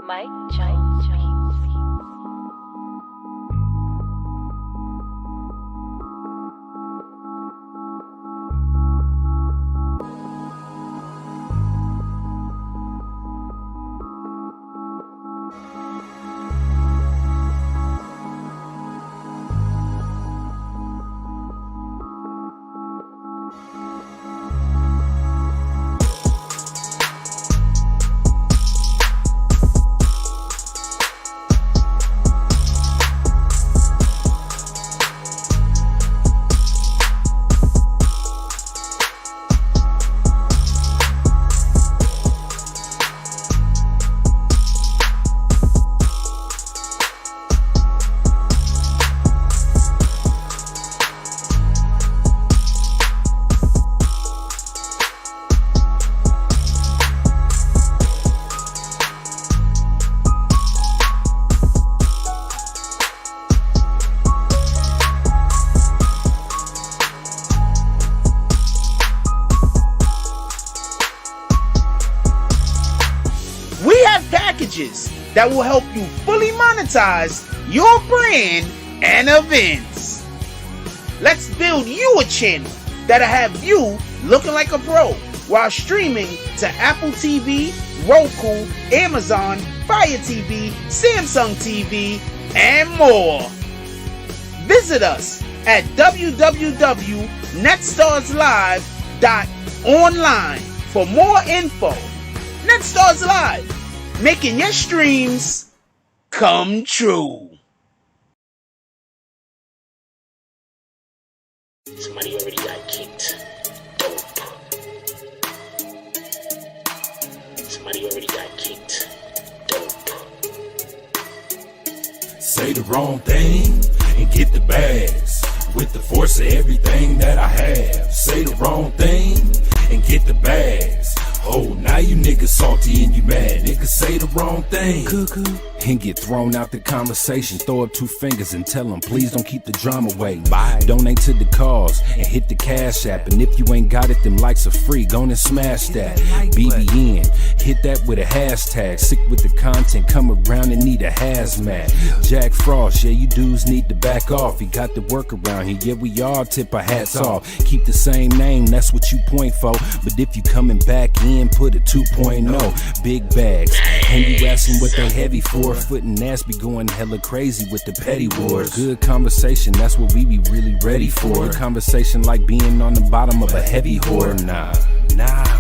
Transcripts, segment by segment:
Mike Jones Beats. That will help you fully monetize your brand and events. Let's build you a channel that'll have you looking like a pro while streaming to Apple TV, Roku, Amazon, Fire TV, Samsung TV, and more. Visit us at www.netstarslive.online for more info. Netstars Live, making your streams come true. Somebody already got kicked. Dope. Somebody already got kicked. Dope. Say the wrong thing and get the bags. With the force of everything that I have. Say the wrong thing and get the bags. Oh, now you niggas salty and you mad. Niggas say the wrong thing and get thrown out the conversation. Throw up 2 fingers and tell them, please don't keep the drama away. Bye. Donate to the cause and hit the cash app. And if you ain't got it, them likes are free. Go and smash that. BBN, hit that with a hashtag. Sick with the content, come around and need a hazmat. Jack Frost, yeah, you dudes need to back off. You got the work around here, yeah, we all tip our hats off. Keep the same name, that's what you point for. But if you coming back in, put a 2.0, big bags. And you asking what they heavy for? Foot and ass be going hella crazy with the petty wars. Good conversation, that's what we be really ready for. Good conversation like being on the bottom of a heavy whore. Nah.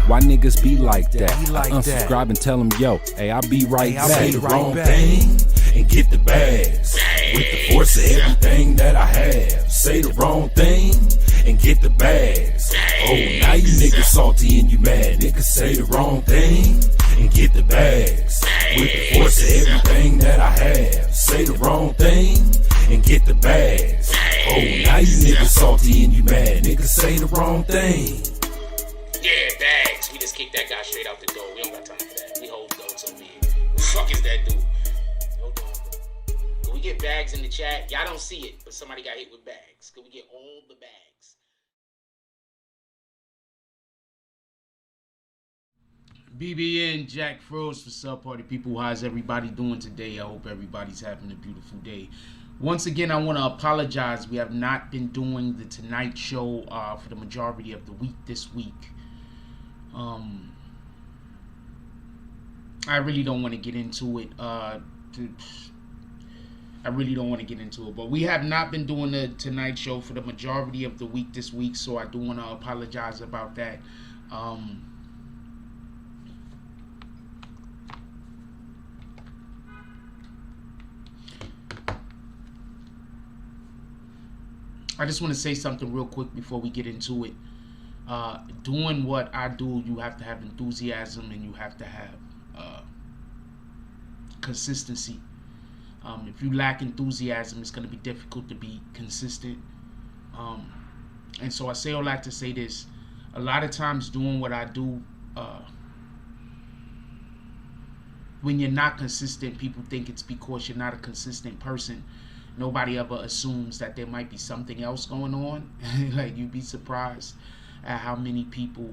Why niggas be like that? Unsubscribe and tell them, yo, hey, I'll be right back. Say the wrong thing and get the bags. With the force of everything that I have. Say the wrong thing and get the bags. Oh, now you niggas salty and you mad. Niggas say the wrong thing and get the bags. With the force of everything that I have. Say the wrong thing and get the bags. Oh, now you niggas salty and you mad. Niggas say the wrong thing. Yeah, bags. We just kicked that guy straight out the door. We don't got time for that. We hold notes over here. What the fuck is that dude? Hold on. Can we get bags in the chat? Y'all don't see it, but somebody got hit with bags. Can we get all the bags? BBN, Jack Frost for Sub Party People. How's everybody doing today? I hope everybody's having a beautiful day. Once again, I want to apologize. We have not been doing the Tonight Show for the majority of the week this week. I really don't want to get into it. I really don't want to get into it. But we have not been doing the Tonight Show for the majority of the week this week, so I do want to apologize about that. I just want to say something real quick before we get into it. Doing what I do, you have to have enthusiasm and you have to have consistency. If you lack enthusiasm, it's going to be difficult to be consistent. And so I say all that to say this. A lot of times doing what I do, when you're not consistent, people think it's because you're not a consistent person. Nobody ever assumes that there might be something else going on. Like, you'd be surprised at how many people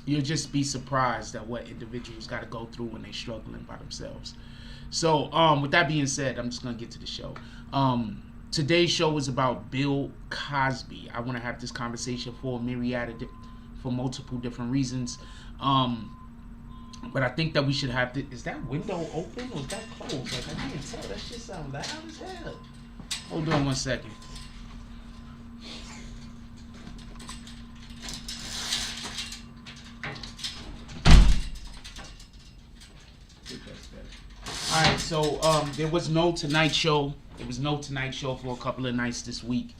you'll just be surprised at what individuals got to go through when they're struggling by themselves. So, with that being said, I'm just going to get to the show. Today's show is about Bill Cosby. I want to have this conversation for for multiple different reasons. But I think that we should have is that window open or is that closed? Like, I can't tell. That shit sounds loud as hell. Hold on 1 second. Alright, so there was no Tonight Show. There was no Tonight Show for a couple of nights this week.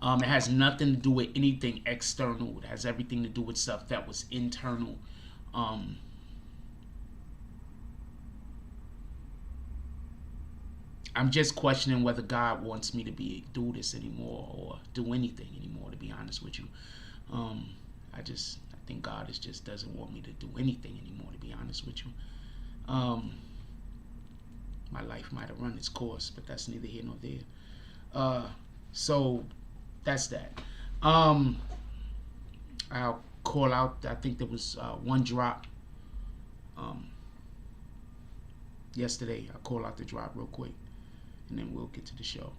It has nothing to do with anything external. It has everything to do with stuff that was internal. I'm just questioning whether God wants me to do this anymore or do anything anymore, to be honest with you. I think God just doesn't want me to do anything anymore, to be honest with you. My life might have run its course, but that's neither here nor there. So that's that. I'll call out, I think there was one drop yesterday. I'll call out the drop real quick, and then we'll get to the show.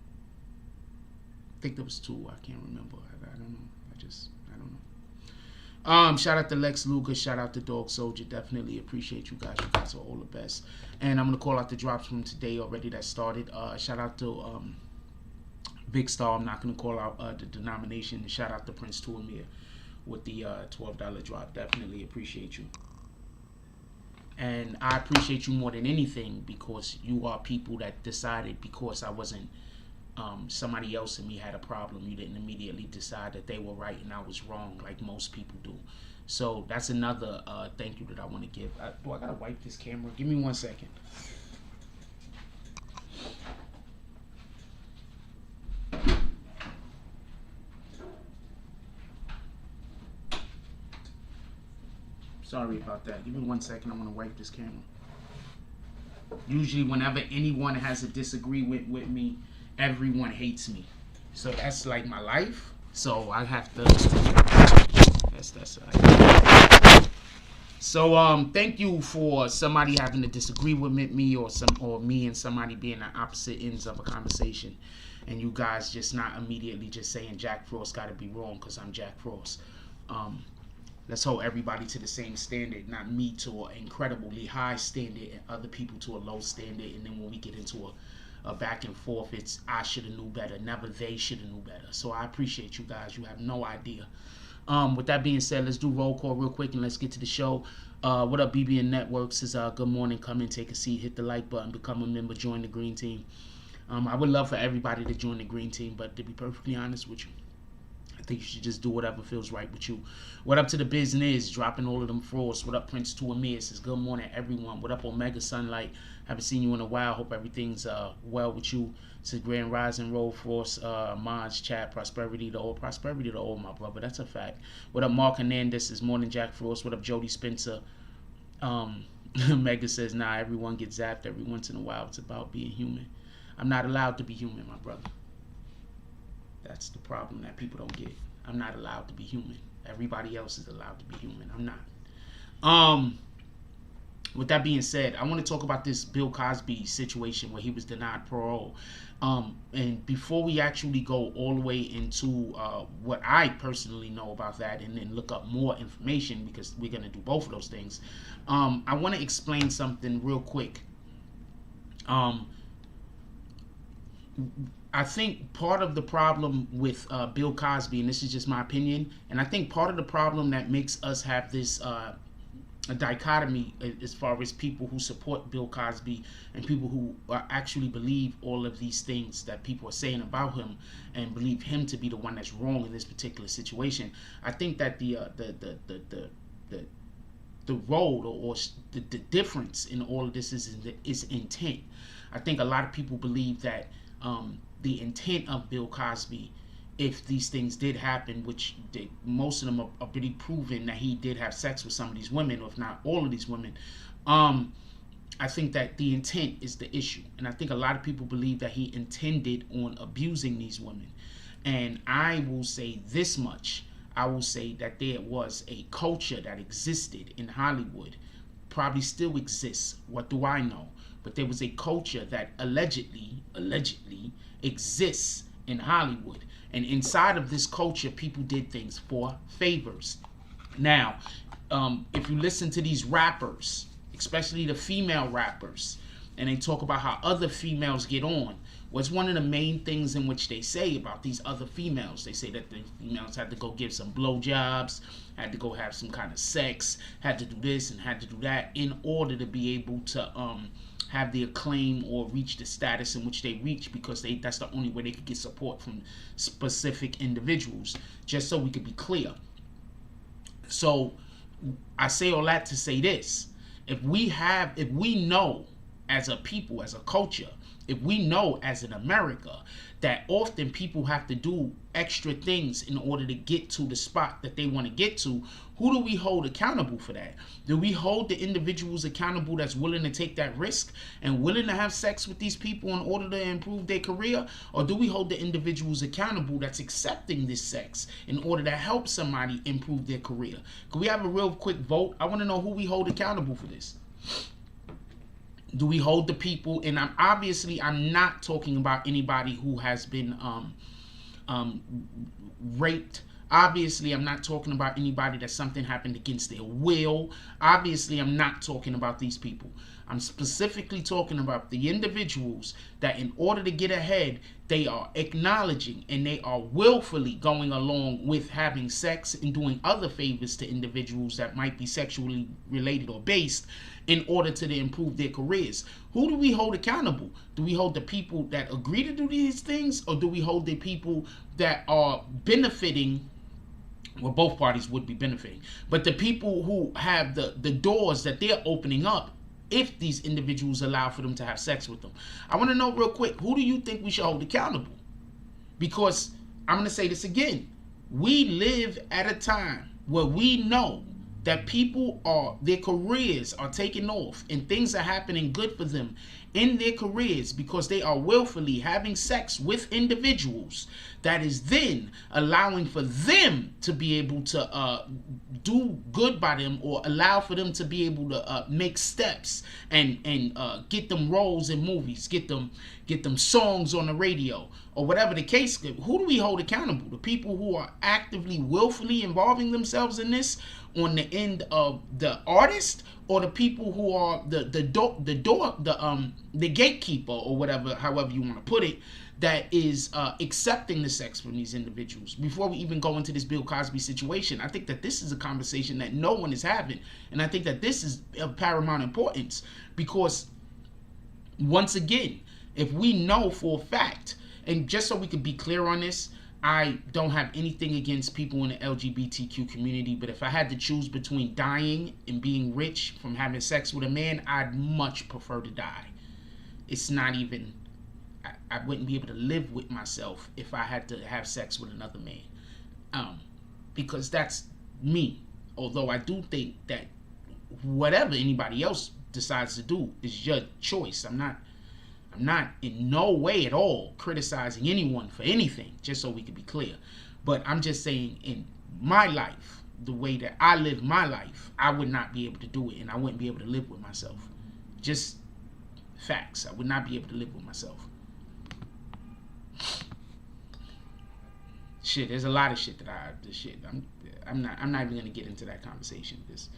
I think there was two. I can't remember. I don't know. I don't know. Shout out to Lex Luger. Shout out to Dog Soldier. Definitely appreciate you guys. You guys are all the best. And I'm going to call out the drops from today already that started. Shout out to Big Star. I'm not going to call out the denomination. And shout out to Prince Tuamir with the $12 drop. Definitely appreciate you. And I appreciate you more than anything because you are people that decided because I wasn't somebody else and me had a problem, you didn't immediately decide that they were right and I was wrong like most people do. So that's another thank you that I want to give. Do I gotta wipe this camera? Give me 1 second. Sorry about that. Give me 1 second. I want to wipe this camera. Usually whenever anyone has a disagreement with me, everyone hates me. So that's like my life. So I have to. That's so thank you for somebody having to disagree with me or me and somebody being on opposite ends of a conversation, and you guys just not immediately just saying Jack Frost got to be wrong because I'm Jack Frost. Let's hold everybody to the same standard, not me to an incredibly high standard and other people to a low standard. And then when we get into a back and forth, it's I should have knew better, never they should have knew better. So I appreciate you guys. You have no idea. With that being said, let's do roll call real quick and let's get to the show. What up, BBN Networks? Is good morning. Come in, take a seat, hit the like button, become a member, join the green team. I would love for everybody to join the green team, but to be perfectly honest with you, I think you should just do whatever feels right with you. What up to the business? Dropping all of them frauds. What up, Prince Tuamir? Says good morning, everyone. What up, Omega Sunlight? Haven't seen you in a while. Hope everything's well with you. Says Grand Rising, Roll Force, Mods, Chat, Prosperity to all, my brother. That's a fact. What up, Mark Hernandez? Says morning, Jack Frost. What up, Jody Spencer? Mega says, nah, everyone gets zapped every once in a while. It's about being human. I'm not allowed to be human, my brother. That's the problem that people don't get. I'm not allowed to be human. Everybody else is allowed to be human. I'm not. With that being said, I want to talk about this Bill Cosby situation where he was denied parole. And before we actually go all the way into what I personally know about that and then look up more information, because we're going to do both of those things, I want to explain something real quick. I think part of the problem with Bill Cosby, and this is just my opinion, and I think part of the problem that makes us have this a dichotomy as far as people who support Bill Cosby and people who actually believe all of these things that people are saying about him and believe him to be the one that's wrong in this particular situation. I think that the role or the difference in all of this is intent. I think a lot of people believe that the intent of Bill Cosby, if these things did happen, which most of them are pretty proven that he did have sex with some of these women, or if not all of these women, I think that the intent is the issue. And I think a lot of people believe that he intended on abusing these women. And I will say this much. I will say that there was a culture that existed in Hollywood, probably still exists, what do I know? But there was a culture that allegedly exists in Hollywood. And inside of this culture, people did things for favors. Now, if you listen to these rappers, especially the female rappers, and they talk about how other females get on, what's one of the main things in which they say about these other females? They say that the females had to go give some blowjobs, had to go have some kind of sex, had to do this and had to do that in order to be able to have the acclaim or reach the status in which they reach, because that's the only way they could get support from specific individuals. Just so we could be clear. So I say all that to say this: if we know as a people, as a culture, if we know as in America that often people have to do extra things in order to get to the spot that they want to get to, who do we hold accountable for that? Do we hold the individuals accountable that's willing to take that risk and willing to have sex with these people in order to improve their career? Or do we hold the individuals accountable that's accepting this sex in order to help somebody improve their career? Can we have a real quick vote? I want to know who we hold accountable for this. Do we hold the people? And I'm not talking about anybody who has been raped. Obviously, I'm not talking about anybody that something happened against their will. Obviously, I'm not talking about these people. I'm specifically talking about the individuals that in order to get ahead, they are acknowledging and they are willfully going along with having sex and doing other favors to individuals that might be sexually related or based in order to improve their careers. Who do we hold accountable? Do we hold the people that agree to do these things, or do we hold the people that are benefiting? Well, both parties would be benefiting, but the people who have the doors that they're opening up if these individuals allow for them to have sex with them. I want to know real quick, who do you think we should hold accountable? Because I'm going to say this again. We live at a time where we know that their careers are taking off and things are happening good for them in their careers because they are willfully having sex with individuals that is then allowing for them to be able to do good by them, or allow for them to be able to make steps and get them roles in movies, get them songs on the radio, or whatever the case. Who do we hold accountable? The people who are actively willfully involving themselves in this on the end of the artist, or the people who are the gatekeeper, or whatever, however you want to put it, that is accepting the sex from these individuals? Before we even go into this Bill Cosby situation, I think that this is a conversation that no one is having, and I think that this is of paramount importance, because once again, if we know for a fact, and just so we could be clear on this, I don't have anything against people in the LGBTQ community, but if I had to choose between dying and being rich from having sex with a man, I'd much prefer to die. It's not even, I wouldn't be able to live with myself if I had to have sex with another man, because that's me. Although I do think that whatever anybody else decides to do is your choice. I'm not in no way at all criticizing anyone for anything, just so we can be clear. But I'm just saying, in my life, the way that I live my life, I would not be able to do it, and I wouldn't be able to live with myself. Just facts. I would not be able to live with myself. Shit, there's a lot of shit that I'm not even gonna get into that conversation, because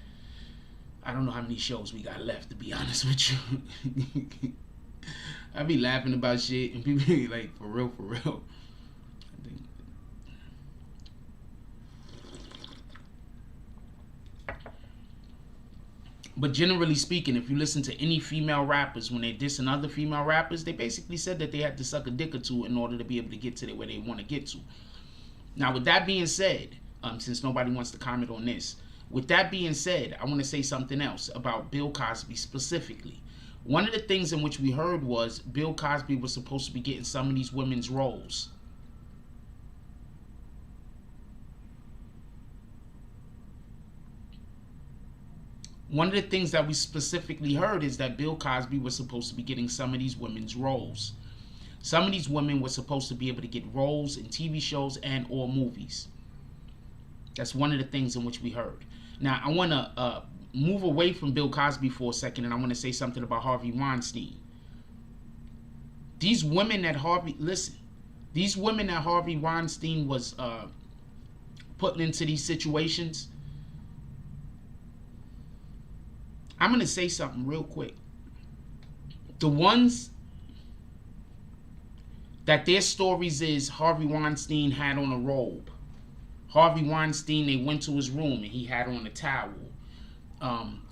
I don't know how many shows we got left, to be honest with you. I be laughing about shit and people be like, for real. But generally speaking, if you listen to any female rappers, when they dissing other female rappers, they basically said that they had to suck a dick or two in order to be able to get to where they want to get to. Now, with that being said, since nobody wants to comment on this, with that being said, I want to say something else about Bill Cosby specifically. One of the things in which we heard was Bill Cosby was supposed to be getting some of these women's roles. One of the things that we specifically heard is that Bill Cosby was supposed to be getting some of these women's roles. Some of these women were supposed to be able to get roles in TV shows and or movies. That's one of the things in which we heard. Now, I want to move away from Bill Cosby for a second, and I want to say something about Harvey Weinstein. These women that Harvey Weinstein was putting into these situations, I'm going to say something real quick. The ones that their stories is Harvey Weinstein had on a robe. Harvey Weinstein, they went to his room and he had on a towel.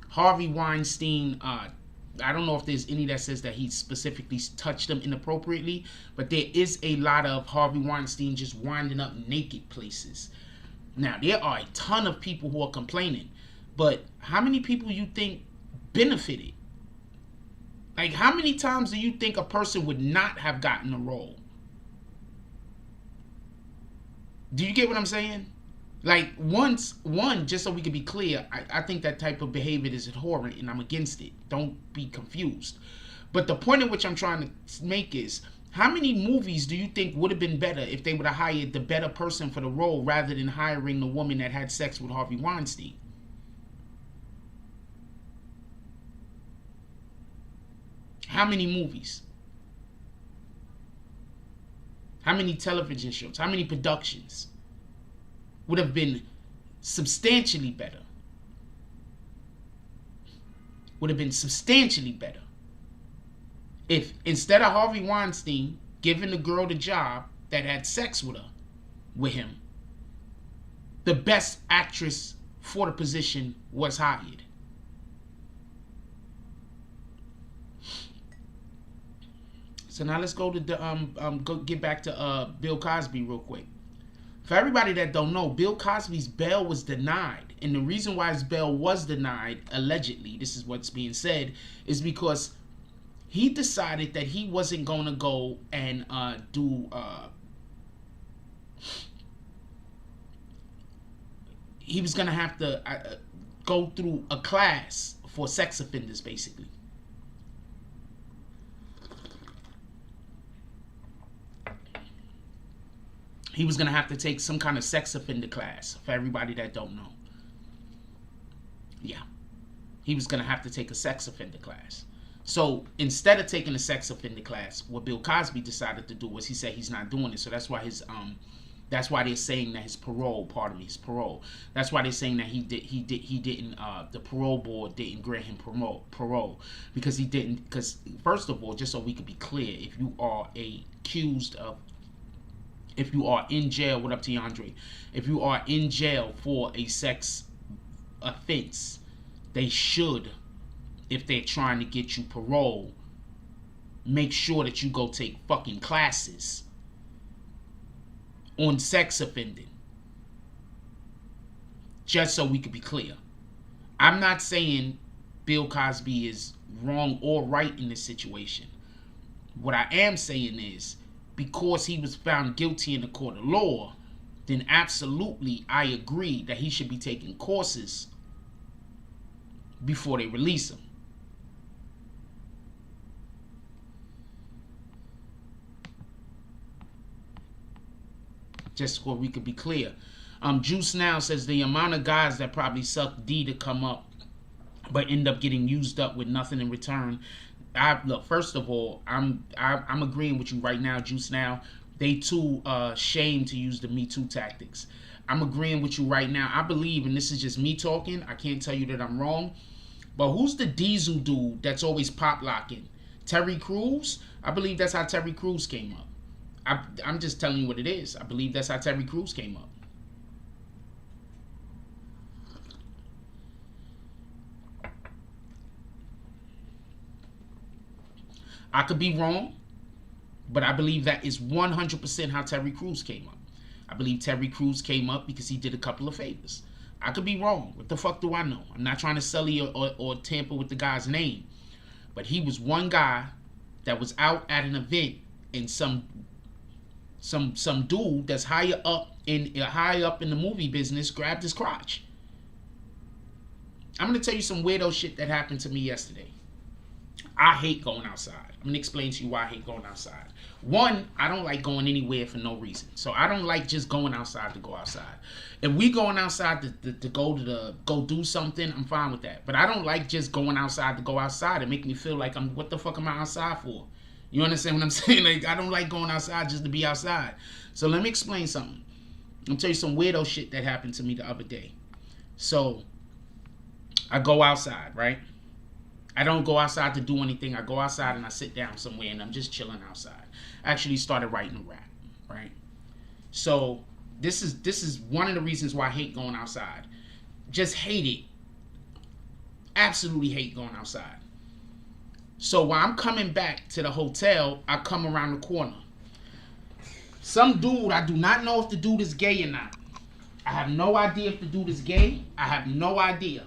Harvey Weinstein, I don't know if there's any that says that he specifically touched them inappropriately, but there is a lot of Harvey Weinstein just winding up naked places. Now, there are a ton of people who are complaining, but how many people you think benefited? Like, how many times do you think a person would not have gotten a role? Do you get what I'm saying? Like, just so we can be clear, I think that type of behavior is abhorrent and I'm against it. Don't be confused. But the point at which I'm trying to make is, how many movies do you think would have been better if they would have hired the better person for the role rather than hiring the woman that had sex with Harvey Weinstein? How many movies? How many television shows? How many productions would have been substantially better? Would have been substantially better if instead of Harvey Weinstein giving the girl the job that had sex with him, the best actress for the position was hired. So now let's go to the get back to Bill Cosby real quick. For everybody that don't know, Bill Cosby's bail was denied, and the reason why his bail was denied, allegedly, this is what's being said, is because he decided that he wasn't going to go and he was going to have to go through a class for sex offenders, basically. He was going to have to take some kind of sex offender class, for everybody that don't know. Yeah. He was going to have to take a sex offender class. So instead of taking a sex offender class, what Bill Cosby decided to do was he said he's not doing it. So that's why that's why they're saying that his parole, his parole. That's why they're saying that he didn't the parole board didn't grant him parole because he didn't. Because first of all, just so we could be clear, if you are in jail, what up to Andre? If you are in jail for a sex offense, they should, if they're trying to get you parole, make sure that you go take fucking classes on sex offending. Just so we could be clear. I'm not saying Bill Cosby is wrong or right in this situation. What I am saying is, because he was found guilty in the court of law, then absolutely I agree that he should be taking courses before they release him. Just so we could be clear. Juice Now says the amount of guys that probably suck D to come up but end up getting used up with nothing in return. Look, first of all, I'm agreeing with you right now, Juice Now. They too shamed to use the Me Too tactics. I'm agreeing with you right now. I believe, and this is just me talking, I can't tell you that I'm wrong, but who's the diesel dude that's always pop locking? Terry Crews? I believe that's how Terry Crews came up. I'm just telling you what it is. I believe that's how Terry Crews came up. I could be wrong, but I believe that is 100% how Terry Crews came up. I believe Terry Crews came up because he did a couple of favors. I could be wrong. What the fuck do I know? I'm not trying to sully or tamper with the guy's name. But he was one guy that was out at an event and some dude that's high up in the movie business grabbed his crotch. I'm going to tell you some weirdo shit that happened to me yesterday. I hate going outside. I'm gonna explain to you why I hate going outside. One, I don't like going anywhere for no reason. So I don't like just going outside to go outside. If we going outside to go do something, I'm fine with that. But I don't like just going outside to go outside. It make me feel like what the fuck am I outside for? You understand what I'm saying? Like, I don't like going outside just to be outside. So let me explain something. I'm gonna tell you some weirdo shit that happened to me the other day. So I go outside, right? I don't go outside to do anything. I go outside and I sit down somewhere and I'm just chilling outside. I actually started writing a rap, right? So this is one of the reasons why I hate going outside. Just hate it. Absolutely hate going outside. So while I'm coming back to the hotel, I come around the corner. Some dude, I do not know if the dude is gay or not. I have no idea if the dude is gay. I have no idea.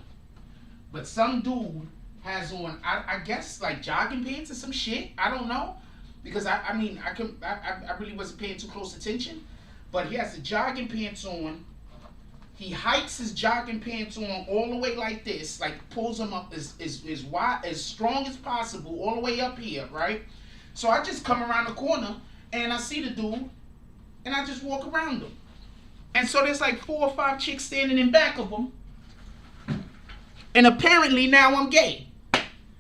But some dude has on, I guess, like jogging pants or some shit. I don't know. Because I really wasn't paying too close attention. But he has the jogging pants on. He hikes his jogging pants on all the way like this, like pulls them up as wide, as strong as possible, all the way up here, right? So I just come around the corner and I see the dude and I just walk around him. And so there's like 4 or 5 chicks standing in back of him. And apparently now I'm gay.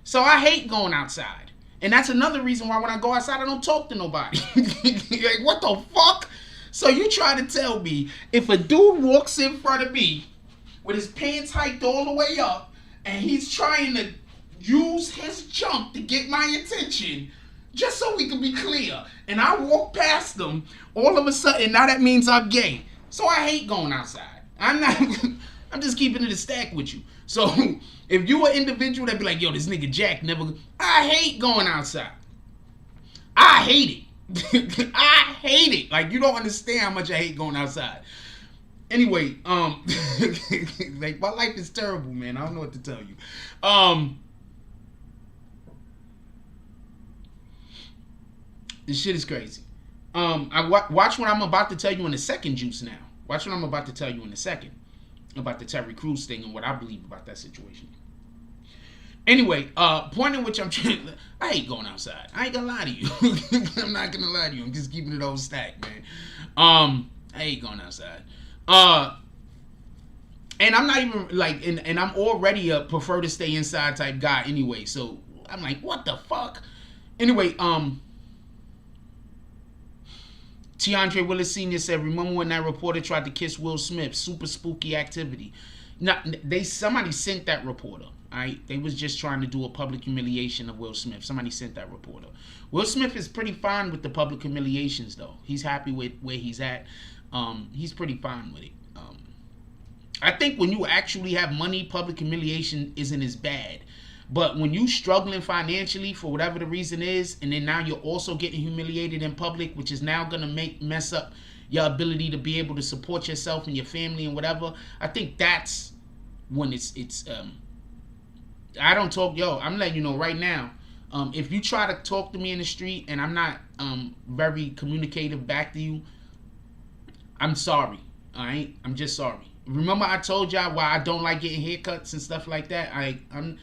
So I hate going outside. And that's another reason why when I go outside I don't talk to nobody. Like, what the fuck? So you try to tell me if a dude walks in front of me with his pants hiked all the way up and he's trying to use his junk to get my attention, just so we can be clear, and I walk past them, all of a sudden now that means I'm gay. So I hate going outside. I'm just keeping it a stack with you. So if you an individual that be like, yo, this nigga Jack never, I hate going outside. I hate it. I hate it. Like, you don't understand how much I hate going outside. Anyway, like, my life is terrible, man. I don't know what to tell you. This shit is crazy. Watch what I'm about to tell you in a second, Juice now. Watch what I'm about to tell you in a second about the Terry Crews thing and what I believe about that situation. Anyway, point in which I'm trying, I hate going outside. I ain't gonna lie to you. I'm not gonna lie to you. I'm just keeping it all stacked, man. I hate going outside. And I'm not even like, and I'm already a prefer to stay inside type guy anyway. So I'm like, what the fuck? Anyway, Tiandre Willis Sr. said, remember when that reporter tried to kiss Will Smith? Super spooky activity. Now, somebody sent that reporter. Alright, they was just trying to do a public humiliation of Will Smith. Somebody sent that reporter. Will Smith is pretty fine with the public humiliations, though. He's happy with where he's at. He's pretty fine with it. I think when you actually have money, public humiliation isn't as bad. But when you struggling financially for whatever the reason is, and then now you're also getting humiliated in public, which is now gonna mess up your ability to be able to support yourself and your family and whatever. I think that's when it's I don't talk, I'm letting you know right now, if you try to talk to me in the street and I'm not very communicative back to you, I'm sorry. Alright? I'm just sorry. Remember I told y'all why I don't like getting haircuts and stuff like that? I'm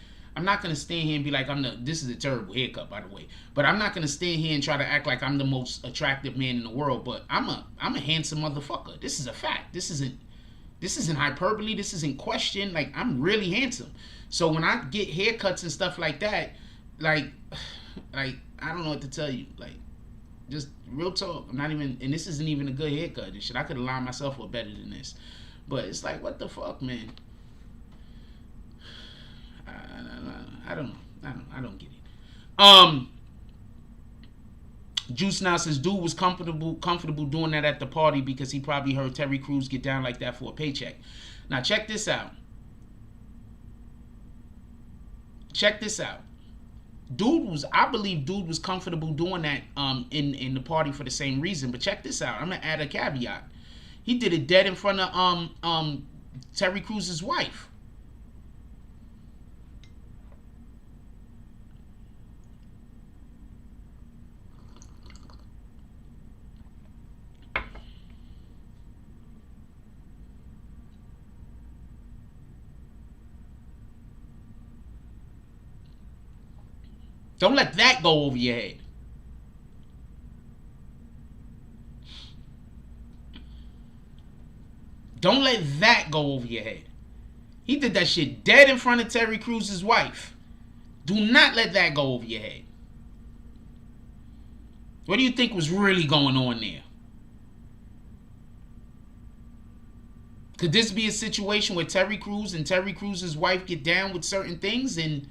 not gonna stand here and be like this is a terrible haircut, by the way. But I'm not gonna stand here and try to act like I'm the most attractive man in the world. But I'm a handsome motherfucker. This is a fact. This isn't hyperbole. This isn't question. Like, I'm really handsome. So when I get haircuts and stuff like that, like I don't know what to tell you. Like, just real talk. I'm not even, and this isn't even a good haircut and shit. I could have lined myself up better than this. But it's like, what the fuck, man? I don't know. I don't get it. Juice now says dude was comfortable doing that at the party because he probably heard Terry Crews get down like that for a paycheck. Now check this out. I believe dude was comfortable doing that in the party for the same reason. But check this out. I'm gonna add a caveat. He did it dead in front of Terry Crews' wife. Don't let that go over your head. Don't let that go over your head. He did that shit dead in front of Terry Crews's wife. Do not let that go over your head. What do you think was really going on there? Could this be a situation where Terry Crews and Terry Crews's wife get down with certain things and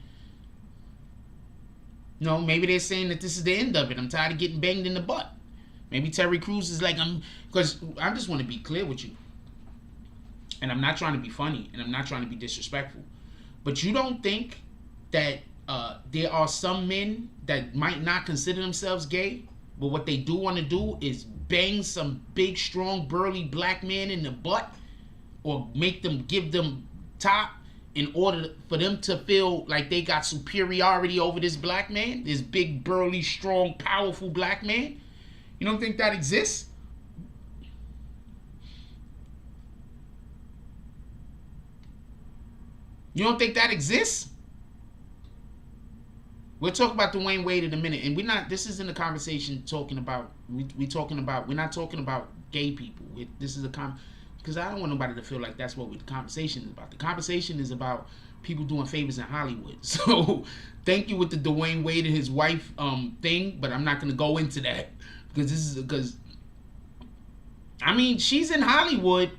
maybe they're saying that this is the end of it. I'm tired of getting banged in the butt. Maybe Terry Crews is like, because I just want to be clear with you. And I'm not trying to be funny and I'm not trying to be disrespectful. But you don't think that there are some men that might not consider themselves gay, but what they do want to do is bang some big, strong, burly black man in the butt or give them top in order for them to feel like they got superiority over this black man, this big, burly, strong, powerful black man? You don't think that exists? You don't think that exists? We'll talk about Dwayne Wade in a minute, and this isn't a conversation talking about, we're not talking about gay people. This is because I don't want nobody to feel like that's what the conversation is about. The conversation is about people doing favors in Hollywood. So thank you with the Dwayne Wade and his wife thing, but I'm not going to go into that because she's in Hollywood.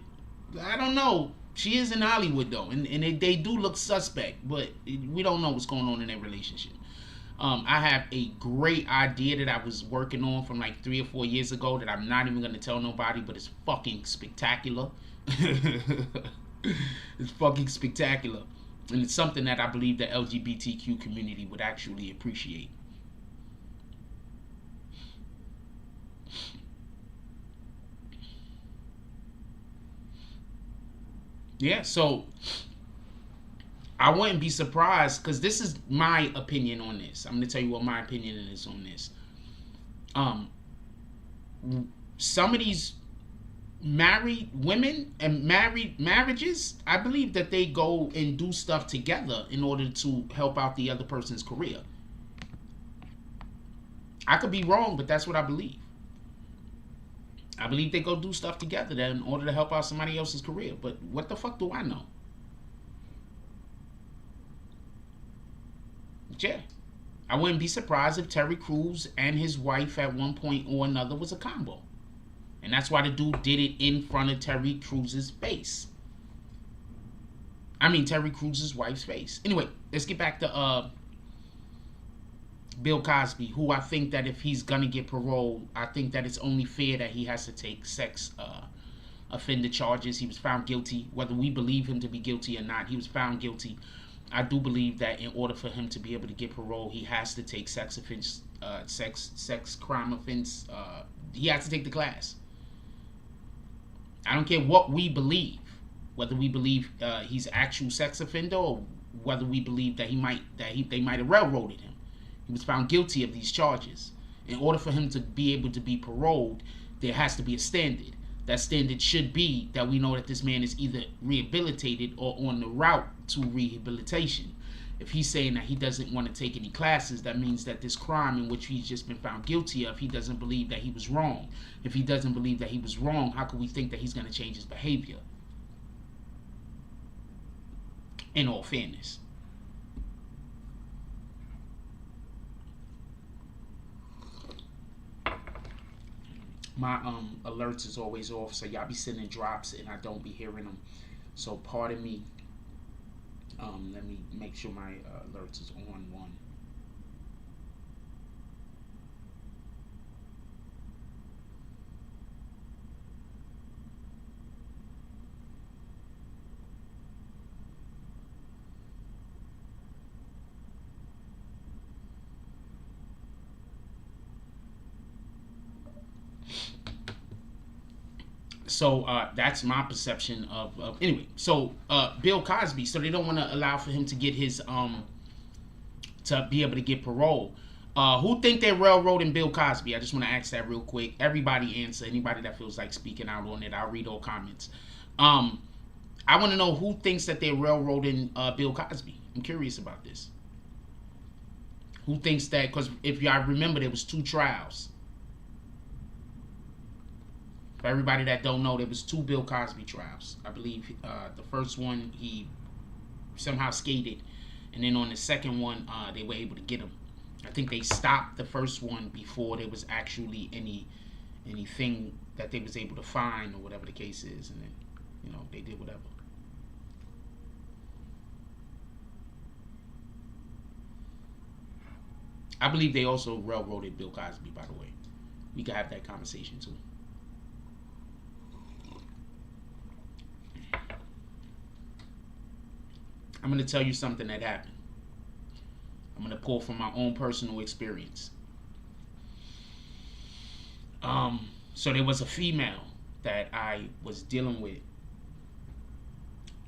I don't know. She is in Hollywood though, and they do look suspect, but we don't know what's going on in their relationship. I have a great idea that I was working on from like 3 or 4 years ago that I'm not even going to tell nobody, but it's fucking spectacular. It's fucking spectacular. And it's something that I believe the LGBTQ community would actually appreciate. Yeah, so I wouldn't be surprised, because this is my opinion on this. I'm going to tell you what my opinion is on this. Some of these married women and married marriages, I believe that they go and do stuff together in order to help out the other person's career. I could be wrong, but that's what I believe. I believe they go do stuff together in order to help out somebody else's career. But what the fuck do I know? Yeah, I wouldn't be surprised if Terry Crews and his wife at one point or another was a combo. And that's why the dude did it in front of Terry Crews's face. Terry Crews's wife's face. Anyway, let's get back to Bill Cosby, who I think that if he's gonna get parole, I think that it's only fair that he has to take sex offender charges. He was found guilty. Whether we believe him to be guilty or not, he was found guilty. I do believe that in order for him to be able to get parole, he has to take sex crime offense. He has to take the class. I don't care what we believe, whether we believe he's an actual sex offender or whether we believe that they might have railroaded him. He was found guilty of these charges. In order for him to be able to be paroled, there has to be a standard. That standard should be that we know that this man is either rehabilitated or on the route to rehabilitation. If he's saying that he doesn't want to take any classes, that means that this crime in which he's just been found guilty of, he doesn't believe that he was wrong. If he doesn't believe that he was wrong, how can we think that he's going to change his behavior? In all fairness. My alerts is always off, so y'all be sending drops and I don't be hearing them. So pardon me. Let me make sure my alerts is on one. So that's my perception of anyway. So Bill Cosby. So they don't want to allow for him to get his to be able to get parole. Who think they're railroading Bill Cosby? I just want to ask that real quick. Everybody answer. Anybody that feels like speaking out on it, I'll read all comments. I want to know who thinks that they're railroading Bill Cosby. I'm curious about this. Who thinks that? Because if y'all remember, there was 2 trials. For everybody that don't know, there was 2 Bill Cosby trials. I believe the first one he somehow skated, and then on the second one they were able to get him. I think they stopped the first one before there was actually anything that they was able to find or whatever the case is, and then they did whatever. I believe they also railroaded Bill Cosby, by the way. We could have that conversation too. I'm going to tell you something that happened. I'm going to pull from my own personal experience. So there was a female that I was dealing with.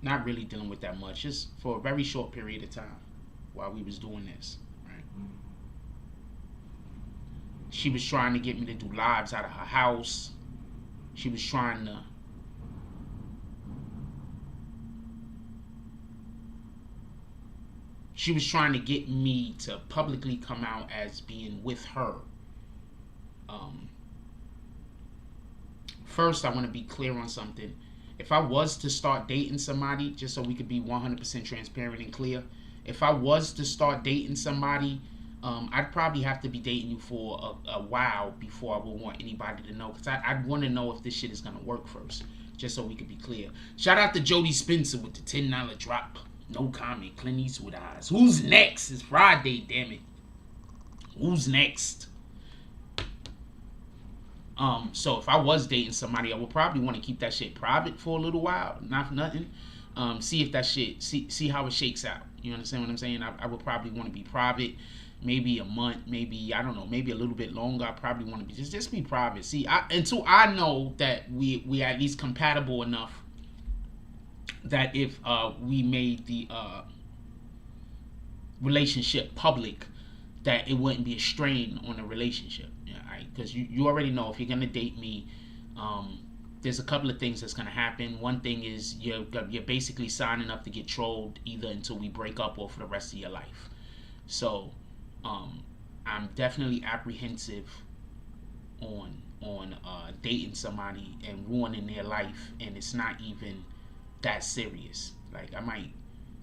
Not really dealing with that much, just for a very short period of time while we was doing this. Right? She was trying to get me to do lives out of her house. She was trying to get me to publicly come out as being with her. First, I want to be clear on something. If I was to start dating somebody, just so we could be 100% transparent and clear, if I was to start dating somebody, I'd probably have to be dating you for a while before I would want anybody to know, because I'd want to know if this shit is going to work first, just so we could be clear. Shout out to Jody Spencer with the $10 drop. No comment. Clint Eastwood eyes. Who's next? It's Friday, damn it. Who's next? So if I was dating somebody, I would probably want to keep that shit private for a little while, not for nothing. See if that shit, see how it shakes out. You understand what I'm saying? I would probably want to be private, maybe a month, maybe, I don't know, maybe a little bit longer. I probably want to be just be private. See, until I know that we at least compatible enough that if we made the relationship public, that it wouldn't be a strain on the relationship. Because you already know, if you're gonna date me, there's a couple of things that's gonna happen. One thing is you're basically signing up to get trolled either until we break up or for the rest of your life. So I'm definitely apprehensive on dating somebody and ruining their life, and it's not even that serious. Like, I might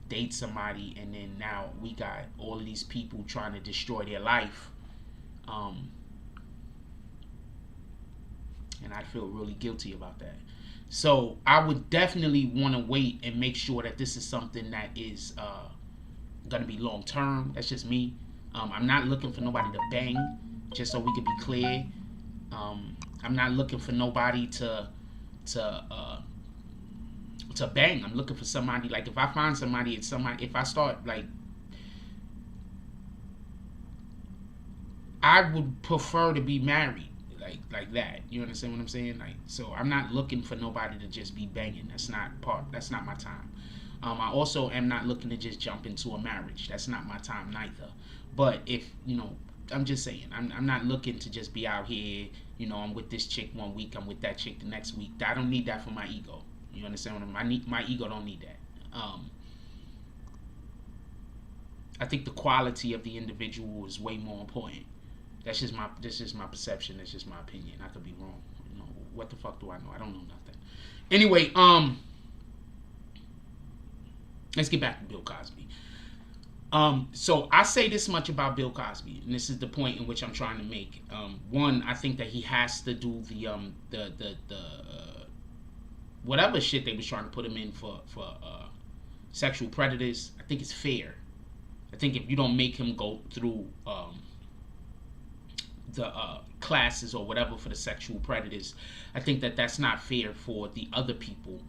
date somebody and then now we got all of these people trying to destroy their life, and I feel really guilty about that. So I would definitely want to wait and make sure that this is something that is gonna be long term. That's just me. I'm not looking for nobody to bang, just so we could be clear. I'm not looking for nobody to bang. I'm looking for somebody, like, if I find somebody, it's somebody, if I start, like, I would prefer to be married, like that. You understand what I'm saying? Like, so I'm not looking for nobody to just be banging. That's not my time. I also am not looking to just jump into a marriage. That's not my time neither. But if, I'm just saying, I'm not looking to just be out here, I'm with this chick one week, I'm with that chick the next week. I don't need that for my ego. You understand what I mean? My ego don't need that. I think the quality of the individual is way more important. That's just my perception. That's just my opinion. I could be wrong. What the fuck do I know? I don't know nothing. Anyway, let's get back to Bill Cosby. So I say this much about Bill Cosby, and this is the point in which I'm trying to make. One, I think that he has to do the whatever shit they was trying to put him in for sexual predators. I think it's fair. I think if you don't make him go through the classes or whatever for the sexual predators, I think that that's not fair for the other people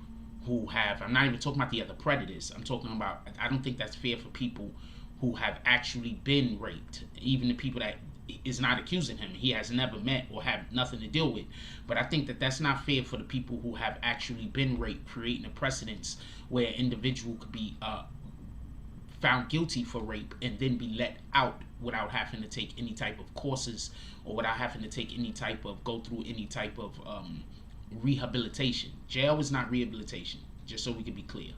who have, I'm not even talking about the other predators, I'm talking about, I don't think that's fair for people who have actually been raped, even the people that is not accusing him, he has never met or have nothing to deal with. But I think that that's not fair for the people who have actually been raped, creating a precedence where an individual could be found guilty for rape and then be let out without having to take any type of courses or without having to take any type of, go through any type of rehabilitation. Jail is not rehabilitation, just so we can be clear.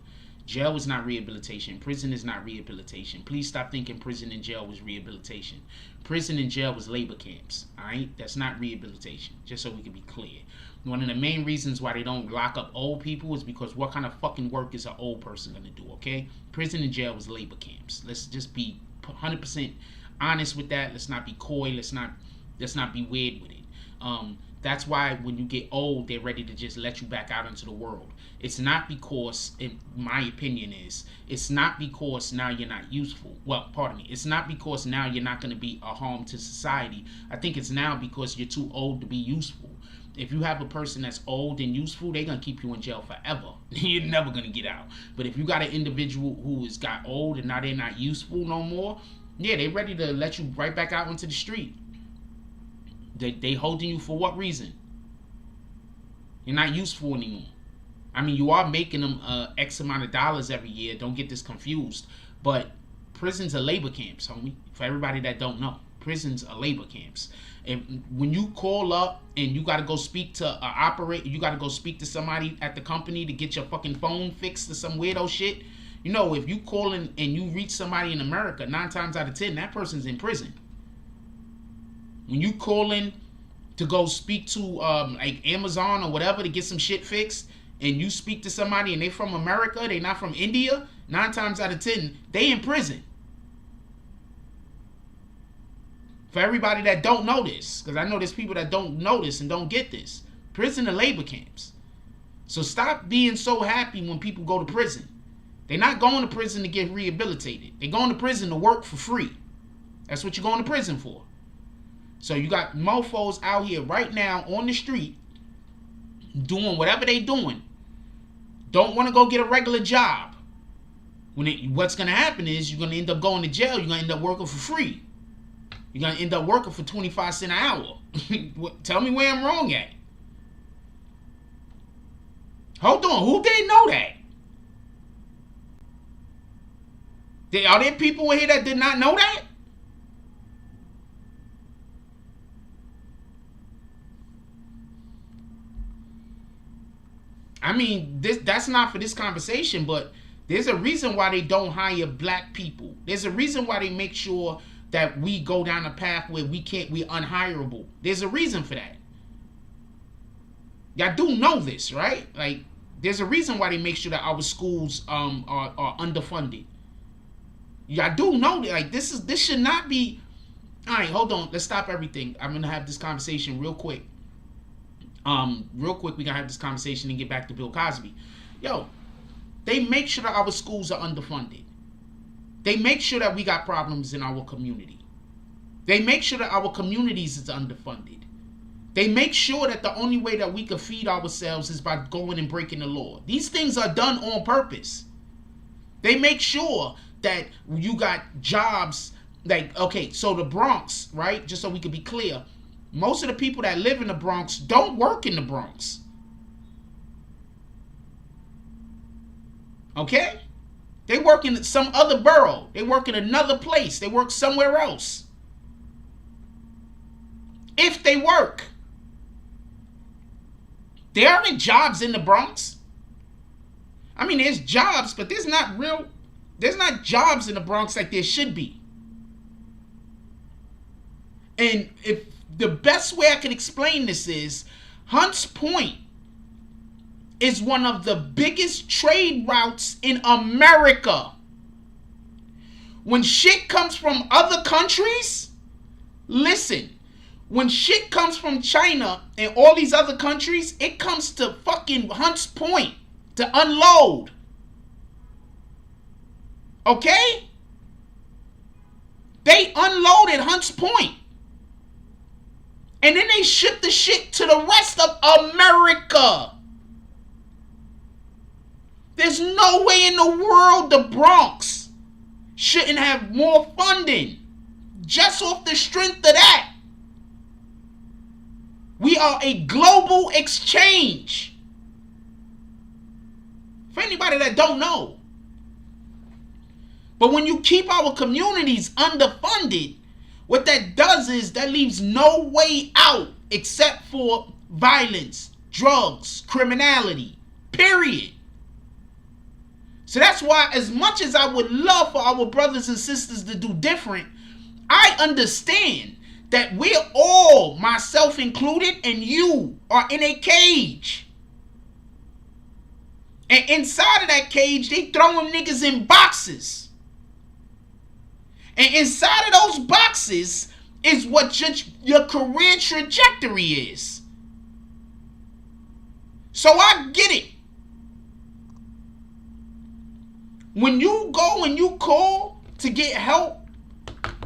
Jail is not rehabilitation. Prison is not rehabilitation. Please stop thinking prison and jail was rehabilitation. Prison and jail was labor camps. Alright? That's not rehabilitation. Just so we can be clear. One of the main reasons why they don't lock up old people is because what kind of fucking work is an old person going to do, okay? Prison and jail was labor camps. Let's just be 100% honest with that. Let's not be coy. Let's not be weird with it. That's why when you get old, they're ready to just let you back out into the world. It's not because, in my opinion it's not because now you're not useful. Well, pardon me. It's not because now you're not going to be a harm to society. I think it's now because you're too old to be useful. If you have a person that's old and useful, they're going to keep you in jail forever. You're never going to get out. But if you got an individual who has got old and now they're not useful no more, yeah, they're ready to let you right back out into the street. They holding you for what reason? You're not useful anymore. I mean, you are making them X amount of dollars every year. Don't get this confused. But prisons are labor camps, homie. For everybody that don't know, prisons are labor camps. And when you call up and you got to go speak to an operator, you got to go speak to somebody at the company to get your fucking phone fixed or some weirdo shit. You know, if you call in and you reach somebody in America, 9 times out of 10, that person's in prison. When you call in to go speak to like Amazon or whatever to get some shit fixed, and you speak to somebody and they from America, they not from India, 9 times out of 10, they in prison. For everybody that don't know this, because I know there's people that don't know this and don't get this. Prison are labor camps. So stop being so happy when people go to prison. They're not going to prison to get rehabilitated. They're going to prison to work for free. That's what you're going to prison for. So you got mofos out here right now on the street doing whatever they doing. Don't want to go get a regular job. What's going to happen is you're going to end up going to jail. You're going to end up working for free. You're going to end up working for 25 cents an hour. Tell me where I'm wrong at. Hold on. Who didn't know that? Are there people in here that did not know that? I mean, that's not for this conversation, but there's a reason why they don't hire black people. There's a reason why they make sure that we go down a path where we're unhireable. There's a reason for that. Y'all do know this, right? Like, there's a reason why they make sure that our schools are underfunded. Y'all do know that. Like, this should not be. All right, hold on. Let's stop everything. I'm gonna have this conversation real quick. Real quick, we gotta have this conversation and get back to Bill Cosby. Yo, they make sure that our schools are underfunded. They make sure that we got problems in our community. They make sure that our communities is underfunded. They make sure that the only way that we can feed ourselves is by going and breaking the law. These things are done on purpose. They make sure that you got jobs. Like, okay, so the Bronx, right? Just so we can be clear, most of the people that live in the Bronx don't work in the Bronx. Okay? They work in some other borough. They work in another place. They work somewhere else. If they work. There aren't jobs in the Bronx. I mean, there's jobs, but there's not jobs in the Bronx like there should be. And if the best way I can explain this is, Hunts Point is one of the biggest trade routes in America. When shit comes from other countries, listen, when shit comes from China and all these other countries, it comes to fucking Hunts Point to unload. Okay? They unload at Hunts Point. And then they ship the shit to the rest of America. There's no way in the world the Bronx shouldn't have more funding. Just off the strength of that. We are a global exchange. For anybody that don't know. But when you keep our communities underfunded, what that does is that leaves no way out except for violence, drugs, criminality, period. So that's why, as much as I would love for our brothers and sisters to do different, I understand that we're all, myself included, and you, are in a cage. And inside of that cage, they throwing niggas in boxes. And inside of those boxes is what your career trajectory is. So I get it. When you go and you call to get help,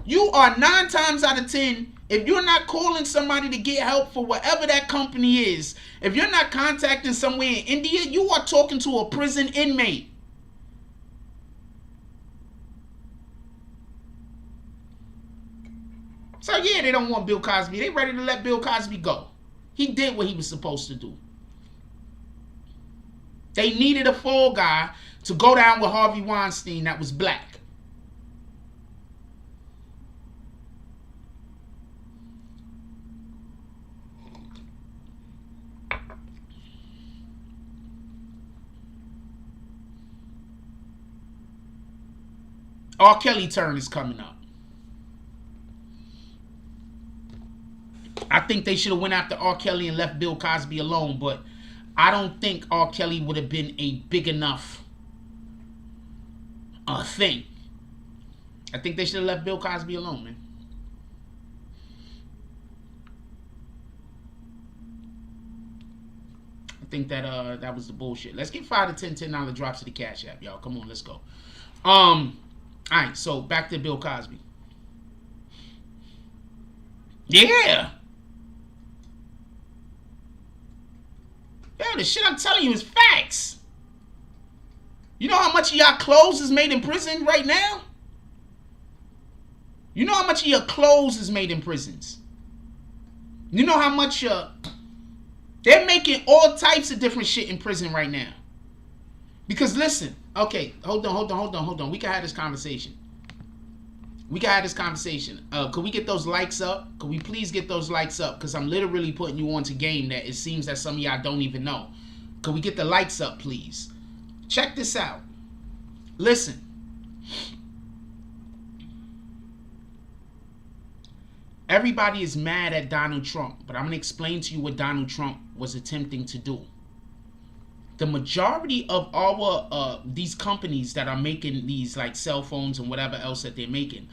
you are 9 times out of 10, if you're not calling somebody to get help for whatever that company is, if you're not contacting somewhere in India, you are talking to a prison inmate. So yeah, they don't want Bill Cosby. They ready to let Bill Cosby go. He did what he was supposed to do. They needed a fall guy to go down with Harvey Weinstein that was black. R. Kelly turn is coming up. I think they should have went after R. Kelly and left Bill Cosby alone, but I don't think R. Kelly would have been a big enough thing. I think they should have left Bill Cosby alone, man. I think that that was the bullshit. Let's get 5 to 10 $10 drops to the Cash App, y'all. Come on, let's go. Alright, so back to Bill Cosby. Yeah. Yeah, the shit I'm telling you is facts. You know how much of y'all clothes is made in prison right now? You know how much of your clothes is made in prisons? You know how much they're making all types of different shit in prison right now. Because listen, okay, hold on. We can have this conversation. Could we get those likes up? Could we please get those likes up? Because I'm literally putting you onto game that it seems that some of y'all don't even know. Could we get the likes up, please? Check this out. Listen. Everybody is mad at Donald Trump, but I'm going to explain to you what Donald Trump was attempting to do. The majority of our these companies that are making these like cell phones and whatever else that they're making,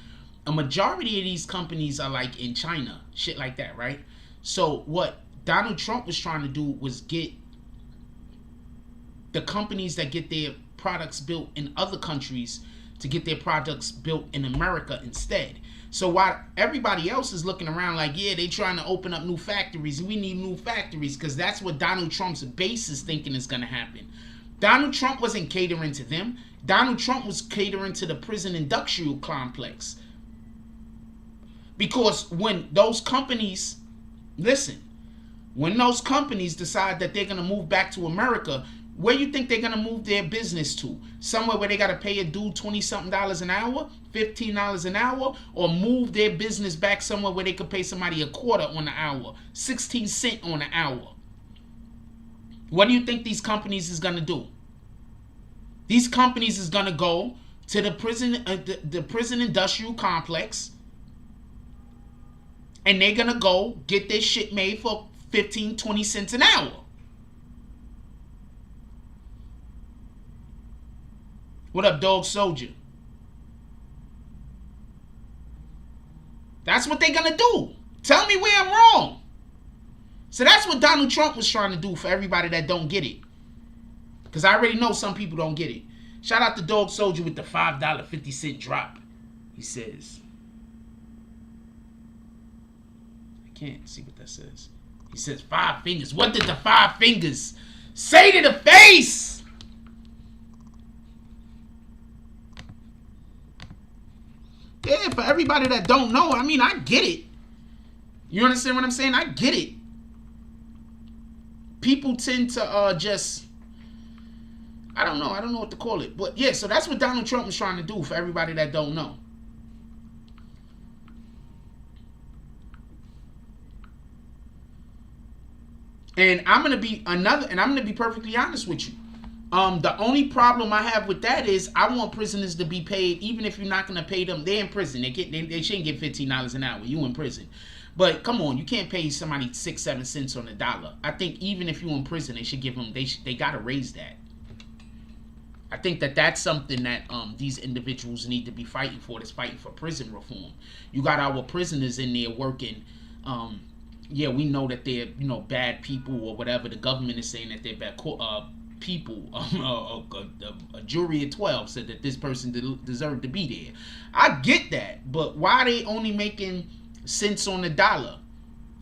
a majority of these companies are like in China, shit like that, right? So what Donald Trump was trying to do was get the companies that get their products built in other countries to get their products built in America instead. So while everybody else is looking around like, yeah, they trying to open up new factories, we need new factories, because that's what Donald Trump's base is thinking is going to happen. Donald Trump wasn't catering to them. Donald Trump was catering to the prison industrial complex. Because when those companies, listen, when those companies decide that they're going to move back to America, where you think they're going to move their business to? Somewhere where they got to pay a dude $20-something an hour, $15 an hour, or move their business back somewhere where they could pay somebody a quarter on the hour, 16 cents on the hour. What do you think these companies is going to do? These companies is going to go to the prison industrial complex, and they're going to go get their shit made for 15, 20 cents an hour. What up, Dog Soldier? That's what they're going to do. Tell me where I'm wrong. So that's what Donald Trump was trying to do for everybody that don't get it. Because I already know some people don't get it. Shout out to Dog Soldier with the $5.50 drop. He says. I can't see what that says. He says 5 fingers. What did the 5 fingers say to the face? Yeah, for everybody that don't know, I mean, I get it. You understand what I'm saying? I get it. People tend to just, I don't know what to call it. But yeah, so that's what Donald Trump was trying to do for everybody that don't know. And I'm going to be perfectly honest with you. The only problem I have with that is I want prisoners to be paid, even if you're not gonna pay them. They're in prison. They shouldn't get $15 an hour. You in prison. But come on, you can't pay somebody 6-7 cents on the dollar. I think even if you're in prison, they should give them. They gotta raise that. I think that's something that these individuals need to be fighting for. That's fighting for prison reform. You got our prisoners in there working. Yeah, we know that they're bad people or whatever. The government is saying that they're bad people. A jury of 12 said that this person deserved to be there. I get that, but why are they only making cents on the dollar?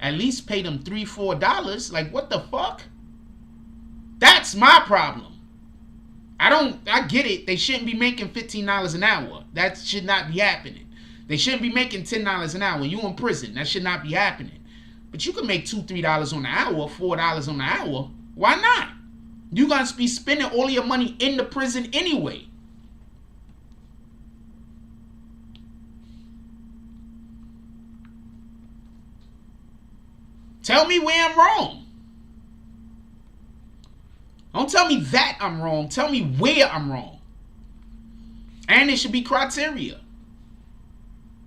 At least pay them $3-4. Like, what the fuck? That's my problem. I get it. They shouldn't be making $15 an hour. That should not be happening. They shouldn't be making $10 an hour. You in prison. That should not be happening. But you can make $2-3 on the hour, $4 on the hour. Why not? You're going to be spending all your money in the prison anyway. Tell me where I'm wrong. Don't tell me that I'm wrong. Tell me where I'm wrong. And it should be criteria.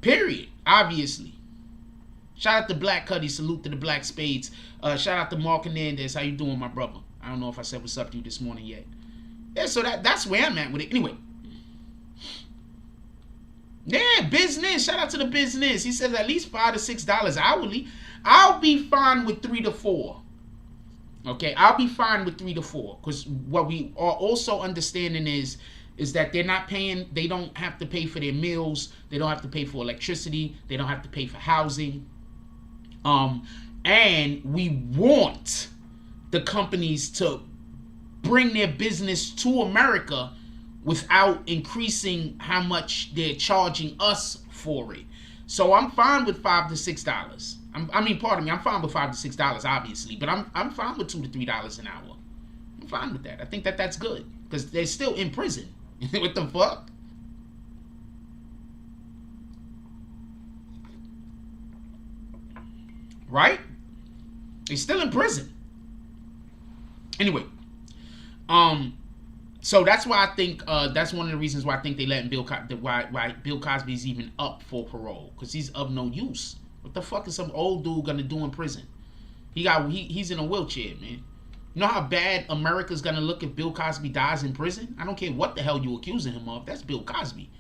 Period. Obviously. Shout out to Black Cuddy. Salute to the Black Spades. Shout out to Mark Hernandez. How you doing, my brother? I don't know if I said what's up to you this morning yet. Yeah, so that's where I'm at with it. Anyway. Yeah, business. Shout out to the business. He says at least $5 to $6 hourly. I'll be fine with 3 to 4. Okay, I'll be fine with 3 to 4. Because what we are also understanding is that they're not paying, they don't have to pay for their meals, they don't have to pay for electricity, they don't have to pay for housing. And we want the companies to bring their business to America without increasing how much they're charging us for it. So I'm fine with $5 to $6. I'm fine with $5 to $6, obviously, but I'm fine with $2 to $3 an hour. I'm fine with that. I think that's good because they're still in prison. What the fuck? Right? They're still in prison. Anyway, so that's why I think that's one of the reasons why I think they letting why Bill Cosby's even up for parole, because he's of no use. What the fuck is some old dude gonna do in prison? He's in a wheelchair, man. You know how bad America's gonna look if Bill Cosby dies in prison? I don't care what the hell you accusing him of. That's Bill Cosby.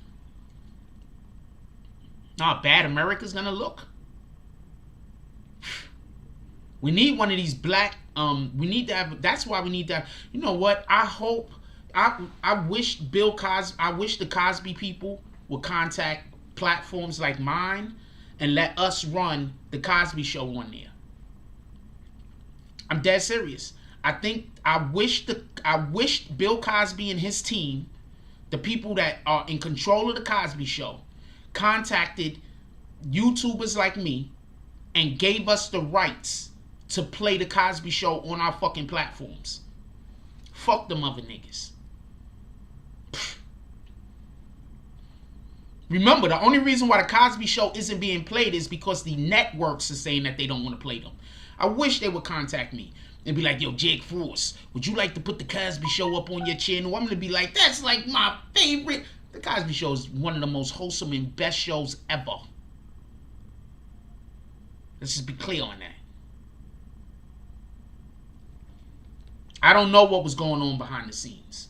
Know how bad America's gonna look? We need one of these black. We need to have. That's why we need to have. You know what? I hope. I wish Bill Cosby. I wish the Cosby people would contact platforms like mine and let us run the Cosby Show on there. I'm dead serious. I wish Bill Cosby and his team, the people that are in control of the Cosby Show, contacted YouTubers like me and gave us the rights to play the Cosby Show on our fucking platforms. Fuck them other niggas. Remember, the only reason why the Cosby Show isn't being played is because the networks are saying that they don't want to play them. I wish they would contact me and be like, yo, Jake Frost, would you like to put the Cosby Show up on your channel? I'm going to be like, that's like my favorite. The Cosby Show is one of the most wholesome and best shows ever. Let's just be clear on that. I don't know what was going on behind the scenes.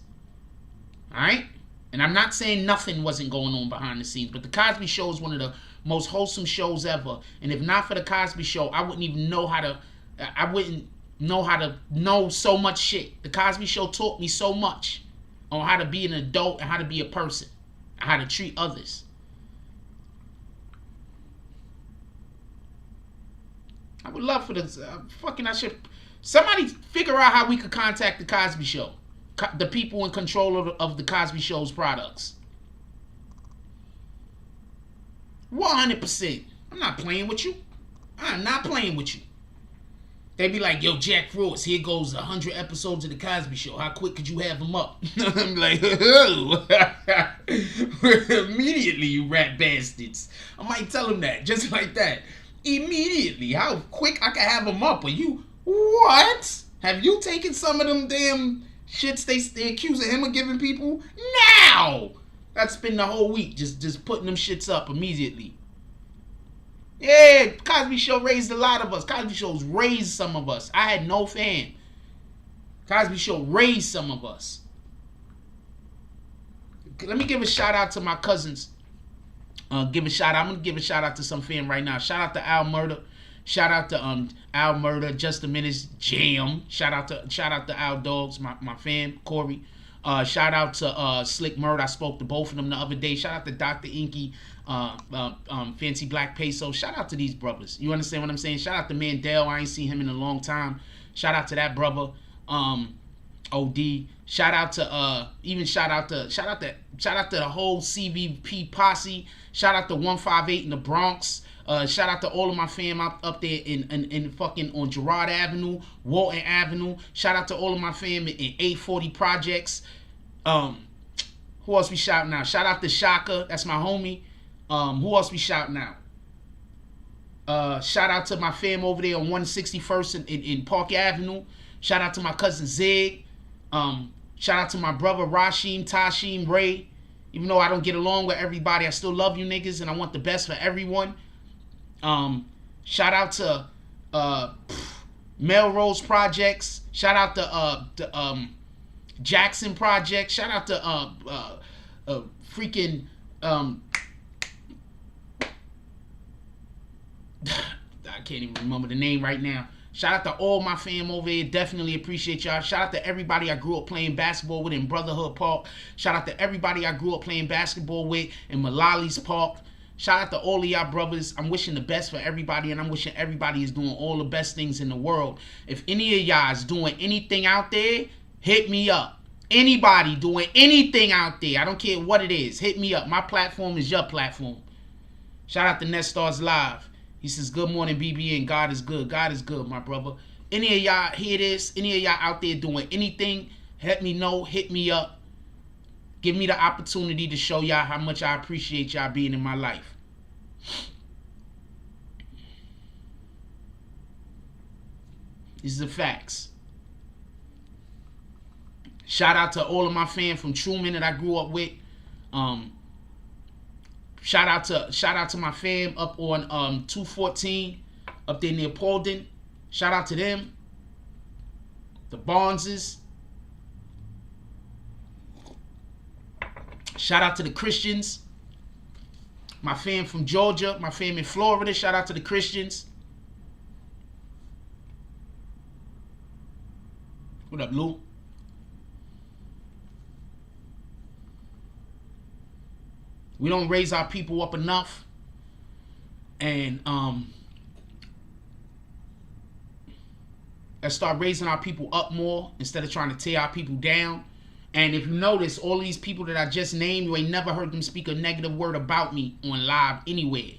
Alright? And I'm not saying nothing wasn't going on behind the scenes, but the Cosby Show is one of the most wholesome shows ever. And if not for the Cosby Show, I wouldn't even know how to, know so much shit. The Cosby Show taught me so much on how to be an adult and how to be a person, and how to treat others. I would love for this, somebody figure out how we could contact the Cosby Show. The people in control of the Cosby Show's products. 100%. I'm not playing with you. I'm not playing with you. They be like, yo, Jack Frost, here goes 100 episodes of the Cosby Show. How quick could you have them up? I'm like, oh. Immediately, you rat bastards. I might tell them that, just like that. Immediately. How quick I can have them up. Are you, what? Have you taken some of them damn shits they accusing him of giving people now. That's been the whole week, just putting them shits up immediately. Yeah, Cosby Show raised a lot of us. Cosby Show's raised some of us. I had no fan. Cosby Show raised some of us. Let me give a shout out to my cousins. I'm gonna give a shout out to some fan right now. Shout out to Al Murder. Shout out to Al Murder, Just a Minute's Jam. Shout out to Al Dogs, my fan Corey. Shout out to Slick Murder. I spoke to both of them the other day. Shout out to Dr. Inky, Fancy Black Peso. Shout out to these brothers. You understand what I'm saying? Shout out to Mandel. I ain't seen him in a long time. Shout out to that brother. OD. Shout out to the whole CVP posse. Shout out to 158 in the Bronx. Shout out to all of my fam up there in fucking on Girard Avenue, Walton Avenue. Shout out to all of my fam in 840 Projects. Who else we shouting out? Shout out to Shaka, that's my homie. Who else we shouting out? Shout out to my fam over there on 161st in Park Avenue. Shout out to my cousin Zig. Shout out to my brother Rashim, Tashim, Ray. Even though I don't get along with everybody, I still love you niggas and I want the best for everyone. Shout out to Melrose Projects. Shout out to Jackson Project. Shout out to freaking I can't even remember the name right now. Shout out to all my fam over here. Definitely appreciate y'all. Shout out to everybody I grew up playing basketball with in Brotherhood Park. Shout out to everybody I grew up playing basketball with in Malali's Park. Shout out to all of y'all brothers. I'm wishing the best for everybody, and I'm wishing everybody is doing all the best things in the world. If any of y'all is doing anything out there, hit me up. Anybody doing anything out there, I don't care what it is, hit me up. My platform is your platform. Shout out to Nestars Live. He says, good morning, BBN. God is good. God is good, my brother. Any of y'all hear this? Any of y'all out there doing anything, let me know. Hit me up. Give me the opportunity to show y'all how much I appreciate y'all being in my life. These are the facts. Shout out to all of my fans from Truman that I grew up with. Shout out to my fam up on 214 up there near Paulden. Shout out to them. The Barneses. Shout out to the Christians. My fam from Georgia, my fam in Florida. Shout out to the Christians. What up, Lou? We don't raise our people up enough. And let's start raising our people up more instead of trying to tear our people down. And if you notice, all these people that I just named, you ain't never heard them speak a negative word about me on live anywhere.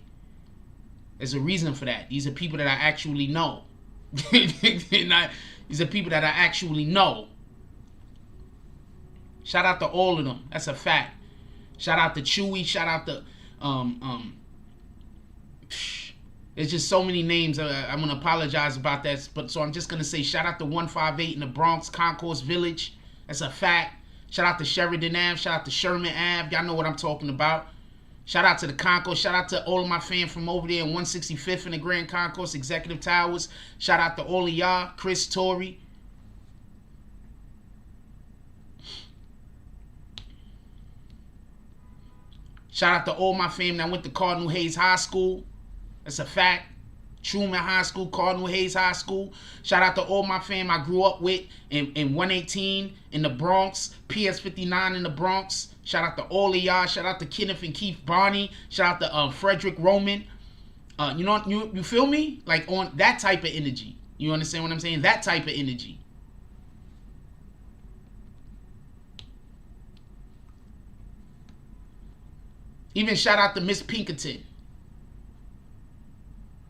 There's a reason for that. These are people that I actually know. These are people that I actually know. Shout out to all of them. That's a fact. Shout out to Chewy. Shout out to there's just so many names. I'm gonna apologize about that, but so I'm just gonna say shout out to 158 in the Bronx, Concourse Village. That's a fact. Shout out to Sheridan Ave. Shout out to Sherman Ave. Y'all know what I'm talking about. Shout out to the Concourse. Shout out to all of my fans from over there in 165th in the Grand Concourse Executive Towers. Shout out to all of y'all. Chris, Torrey. Shout out to all my fam that went to Cardinal Hayes High School. That's a fact. Truman High School, Cardinal Hayes High School. Shout out to all my fam I grew up with in 118 in the Bronx, PS 59 in the Bronx. Shout out to all of y'all. Shout out to Kenneth and Keith Barney. Shout out to Frederick Roman. You feel me? Like on that type of energy. You understand what I'm saying? That type of energy. Even shout out to Miss Pinkerton.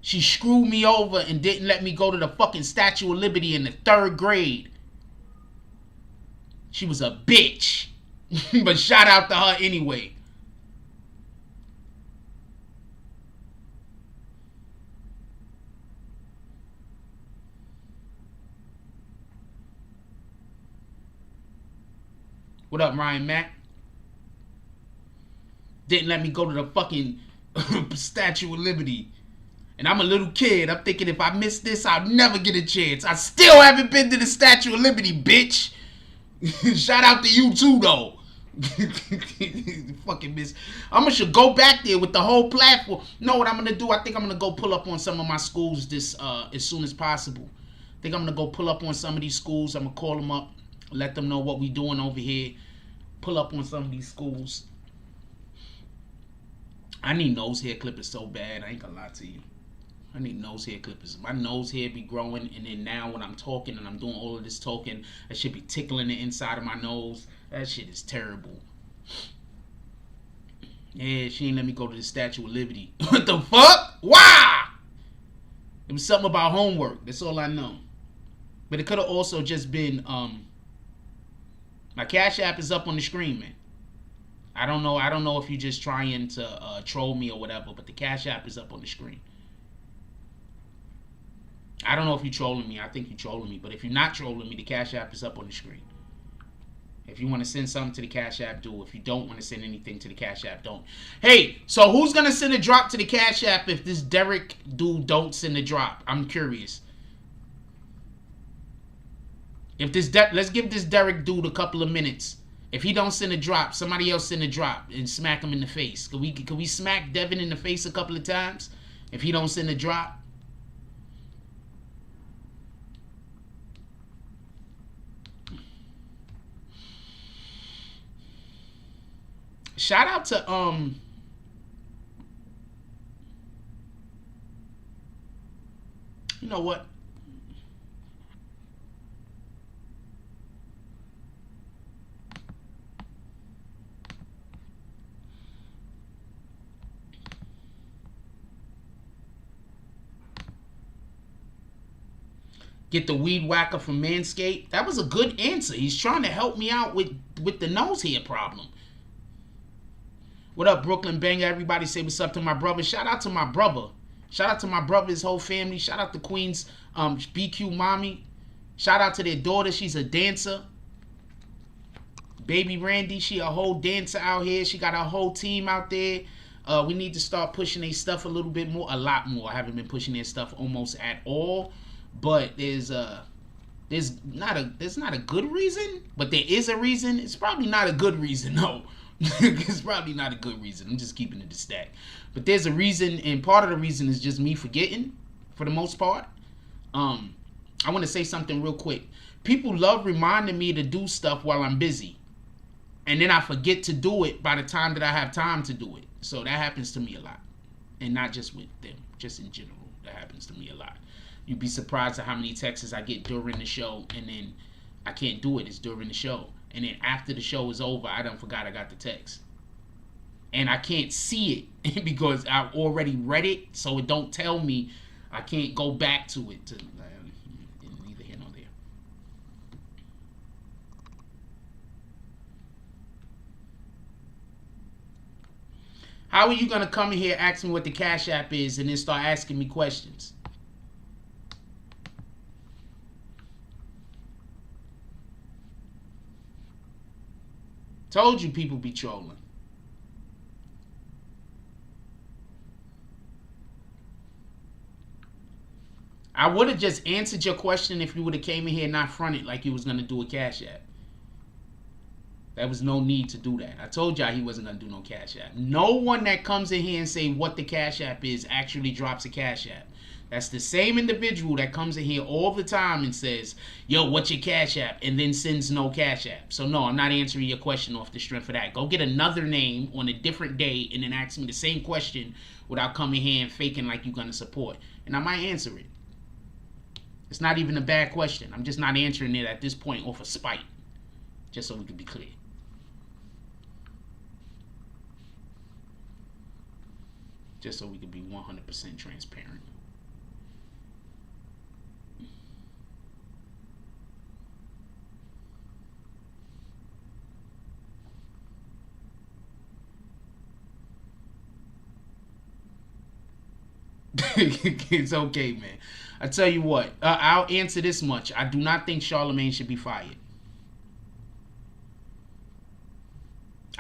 She screwed me over and didn't let me go to the fucking Statue of Liberty in the 3rd grade. She was a bitch. But shout out to her anyway. What up, Ryan Mack? Didn't let me go to the fucking Statue of Liberty. And I'm a little kid. I'm thinking if I miss this, I'll never get a chance. I still haven't been to the Statue of Liberty, bitch. Shout out to you too, though. Fucking miss. I'm gonna should go back there with the whole platform. Know what I'm gonna do? I think I'm gonna go pull up on some of my schools this as soon as possible. I think I'm gonna go pull up on some of these schools. I'm gonna call them up, let them know what we doing over here. Pull up on some of these schools. I need nose hair clippers so bad. I ain't gonna lie to you. I need nose hair clippers. My nose hair be growing, and then now when I'm talking and I'm doing all of this talking, I should be tickling the inside of my nose. That shit is terrible. Yeah, she ain't let me go to the Statue of Liberty. What the fuck? Why? It was something about homework. That's all I know. But it could have also just been, my Cash App is up on the screen, man. I don't know if you're just trying to troll me or whatever, but the Cash App is up on the screen. I don't know if you're trolling me. I think you're trolling me. But if you're not trolling me, the Cash App is up on the screen. If you want to send something to the Cash App, do. If you don't want to send anything to the Cash App, don't. Hey, so who's going to send a drop to the Cash App if this Derek dude don't send a drop? I'm curious. If this let's give this Derek dude a couple of minutes. If he don't send a drop, somebody else send a drop and smack him in the face. Can we smack Devin in the face a couple of times if he don't send a drop? Shout out to you know what? Get the weed whacker from Manscaped. That was a good answer. He's trying to help me out with the nose hair problem. What up, Brooklyn Banger? Everybody say what's up to my brother. Shout out to my brother. Shout out to my brother, his whole family. Shout out to Queen's BQ mommy. Shout out to their daughter. She's a dancer. Baby Randy, she a whole dancer out here. She got a whole team out there. We need to start pushing their stuff a little bit more. A lot more. I haven't been pushing their stuff almost at all. But there's not a good reason, but there is a reason. It's probably not a good reason, no. It's probably not a good reason. I'm just keeping it to stack. But there's a reason, and part of the reason is just me forgetting, for the most part. I want to say something real quick. People love reminding me to do stuff while I'm busy. And then I forget to do it by the time that I have time to do it. So that happens to me a lot. And not just with them, just in general. That happens to me a lot. You'd be surprised at how many texts I get during the show, and then I can't do it. It's during the show. And then after the show is over, I done forgot I got the text. And I can't see it because I've already read it, so it don't tell me. I can't go back to it. Neither here nor there. How are you going to come in here, ask me what the Cash App is, and then start asking me questions? Told you people be trolling. I would have just answered your question if you would have came in here and not fronted like you was going to do a Cash App. There was no need to do that. I told y'all he wasn't going to do no Cash App. No one that comes in here and say what the Cash App is actually drops a Cash App. That's the same individual that comes in here all the time and says, yo, what's your Cash App? And then sends no Cash App. So no, I'm not answering your question off the strength of that. Go get another name on a different day and then ask me the same question without coming here and faking like you're going to support. And I might answer it. It's not even a bad question. I'm just not answering it at this point off of spite. Just so we can be clear. Just so we can be 100% transparent. It's okay, man. I tell you what, I'll answer this much. I do not think Charlemagne should be fired.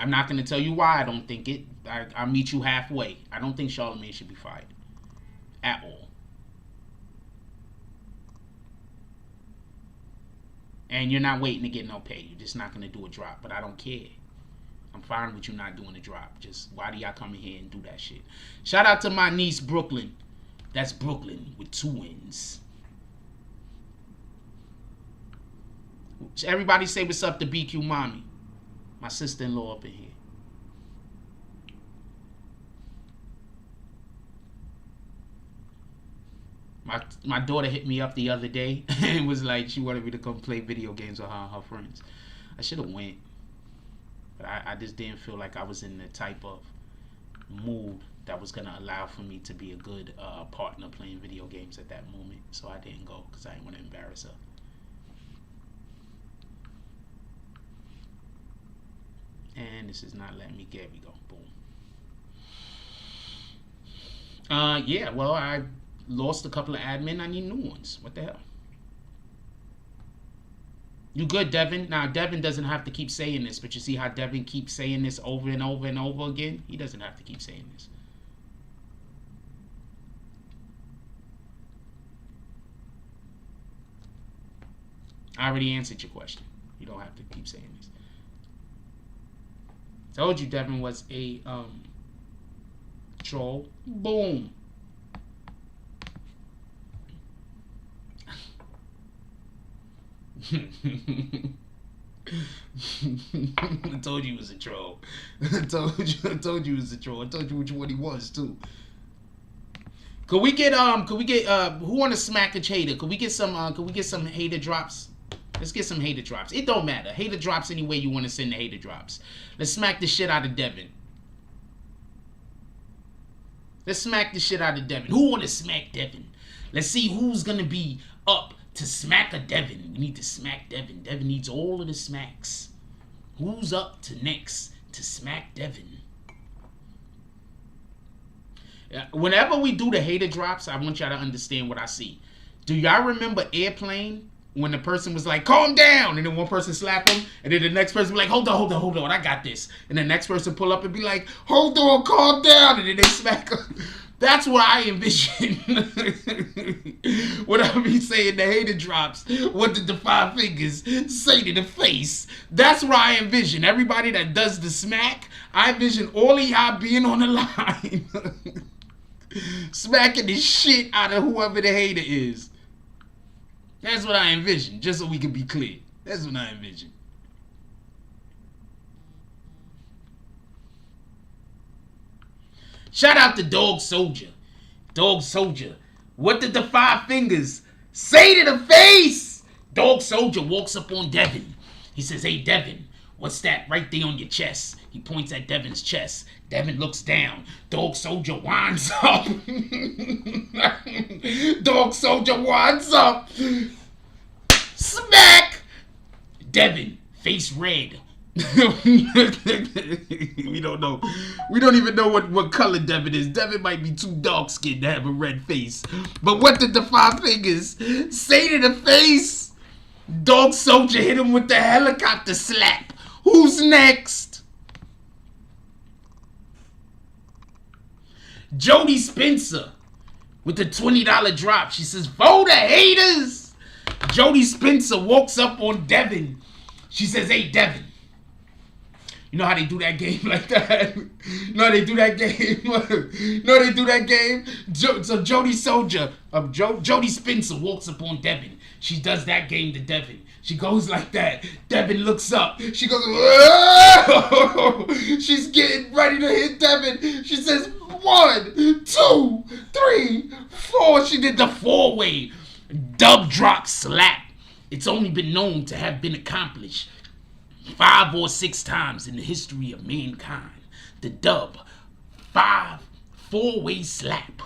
I'm not going to tell you why I don't think it. I'll meet you halfway. I don't think Charlamagne should be fired. At all. And you're not waiting to get no pay. You're just not going to do a drop. But I don't care. I'm fine with you not doing a drop. Just why do y'all come in here and do that shit? Shout out to my niece, Brooklyn. That's Brooklyn with 2 N's. Everybody say what's up to BQ Mommy. My sister-in-law up in here. My daughter hit me up the other day and was like, she wanted me to come play video games with her and her friends. I should have went. But I just didn't feel like I was in the type of mood that was going to allow for me to be a good partner playing video games at that moment. So I didn't go because I didn't want to embarrass her. And this is not letting me get. We go. Boom. Yeah, well, I lost a couple of admin. I need new ones. What the hell? You good, Devin? Now, Devin doesn't have to keep saying this, but you see how Devin keeps saying this over and over and over again? He doesn't have to keep saying this. I already answered your question. You don't have to keep saying this. Told you Devin was a troll. Boom. I told you he was a troll. I told you he was a troll. I told you which one he was too. Could we get who wanna smack a hater? Could we get some hater drops? Let's get some hater drops. It don't matter. Hater drops any way you want to send the hater drops. Let's smack the shit out of Devin. Let's smack the shit out of Devin. Who want to smack Devin? Let's see who's going to be up to smack a Devin. We need to smack Devin. Devin needs all of the smacks. Who's up to next to smack Devin? Whenever we do the hater drops, I want y'all to understand what I see. Do y'all remember Airplane? When the person was like, calm down, and then one person slap him, and then the next person be like, hold on, I got this. And the next person pull up and be like, hold on, calm down, and then they smack him. That's what I envision. When I be saying the hater drops, what did the 5 fingers say to the face? That's what I envision. Everybody that does the smack, I envision all of y'all being on the line. Smacking the shit out of whoever the hater is. That's what I envision, just so we can be clear. That's what I envision. Shout out to Dog Soldier. Dog Soldier. What did the 5 fingers say to the face? Dog Soldier walks up on Devin. He says, hey, Devin, what's that right there on your chest? He points at Devin's chest. Devin looks down. Dog Soldier winds up. Dog Soldier winds up. Smack! Devin, face red. We don't know. We don't even know what color Devin is. Devin might be too dark skinned to have a red face. But what did the 5 fingers say to the face? Dog Soldier hit him with the helicopter slap. Who's next? Jody Spencer with the $20 drop. She says, vote the haters. Jody Spencer walks up on Devin. She says, hey, Devin. You know how they do that game like that? You know how they do that game? You know how they do that game? So Jody Spencer walks up on Devin. She does that game to Devin. She goes like that. Devin looks up. She goes, whoa! She's getting ready to hit Devin. She says, 1, 2, 3, 4. She did the 4-way. Dub drop slap. It's only been known to have been accomplished 5 or 6 times in the history of mankind. The dub 4-way slap.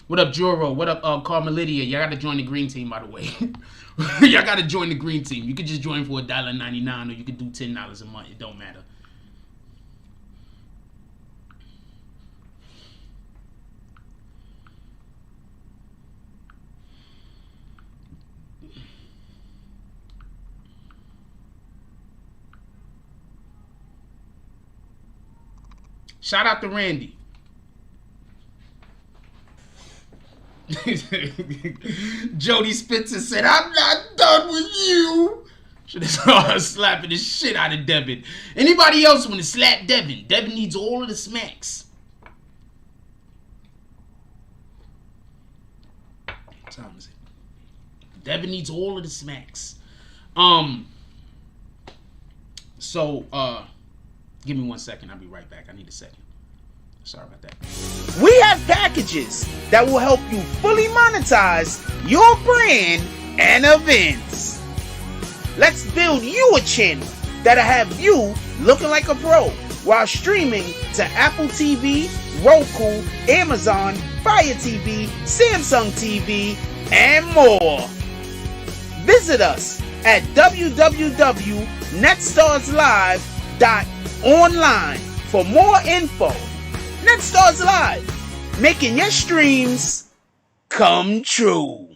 What up, Juro? What up, Carmelidia? Y'all gotta join the green team, by the way. Y'all gotta join the green team. You could just join for $1.99, or you could do $10 a month. It don't matter. Shout out to Randy. Jody Spitzer said, I'm not done with you. Should have started slapping the shit out of Devin. Anybody else want to slap Devin? Devin needs all of the smacks. What time is it? Devin needs all of the smacks. So, give me 1 second. I'll be right back. I need a second. Sorry about that. We have packages that will help you fully monetize your brand and events. Let's build you a channel that'll have you looking like a pro while streaming to Apple TV, Roku, Amazon, Fire TV, Samsung TV, and more. Visit us at www.netstarslive.online for more info. NetStars Live, making your streams come true.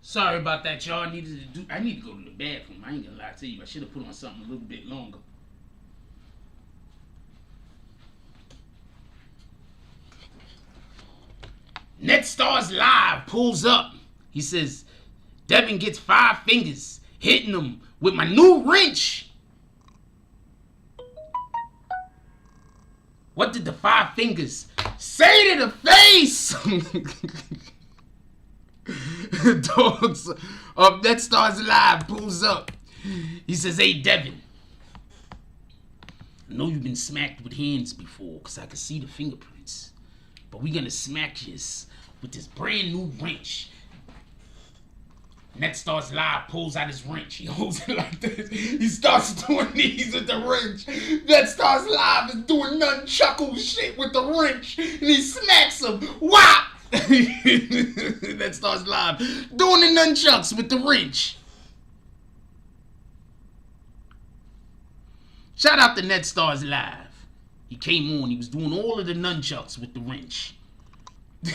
Sorry about that, y'all. I need to go to the bathroom. I ain't gonna lie to you. I should have put on something a little bit longer. NetStars Live pulls up. He says, Devin gets 5 fingers, hitting him with my new wrench. What did the 5 fingers say to the face? Dogs of NetStars Live pulls up. He says, hey, Devin, I know you've been smacked with hands before because I can see the fingerprints. But we're going to smack you with this brand new wrench. NetStars Live pulls out his wrench. He holds it like this. He starts doing these with the wrench. NetStars Live is doing nunchuckle shit with the wrench. And he smacks him. Whop! NetStars Live doing the nunchucks with the wrench. Shout out to NetStars Live. He came on, he was doing all of the nunchucks with the wrench.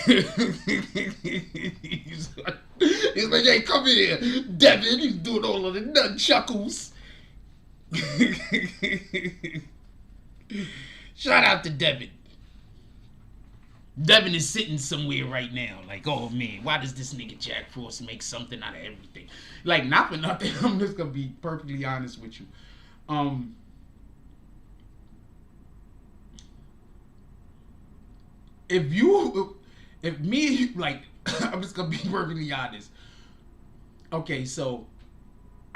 he's like, hey, come here, Devin. He's doing all of the nunchuckles. Shout out to Devin. Devin is sitting somewhere right now, like, oh man, why does this nigga Jack Frost make something out of everything? Like, not for nothing, I'm just gonna be perfectly honest with you. If me, like, I'm just gonna be perfectly honest. Okay, so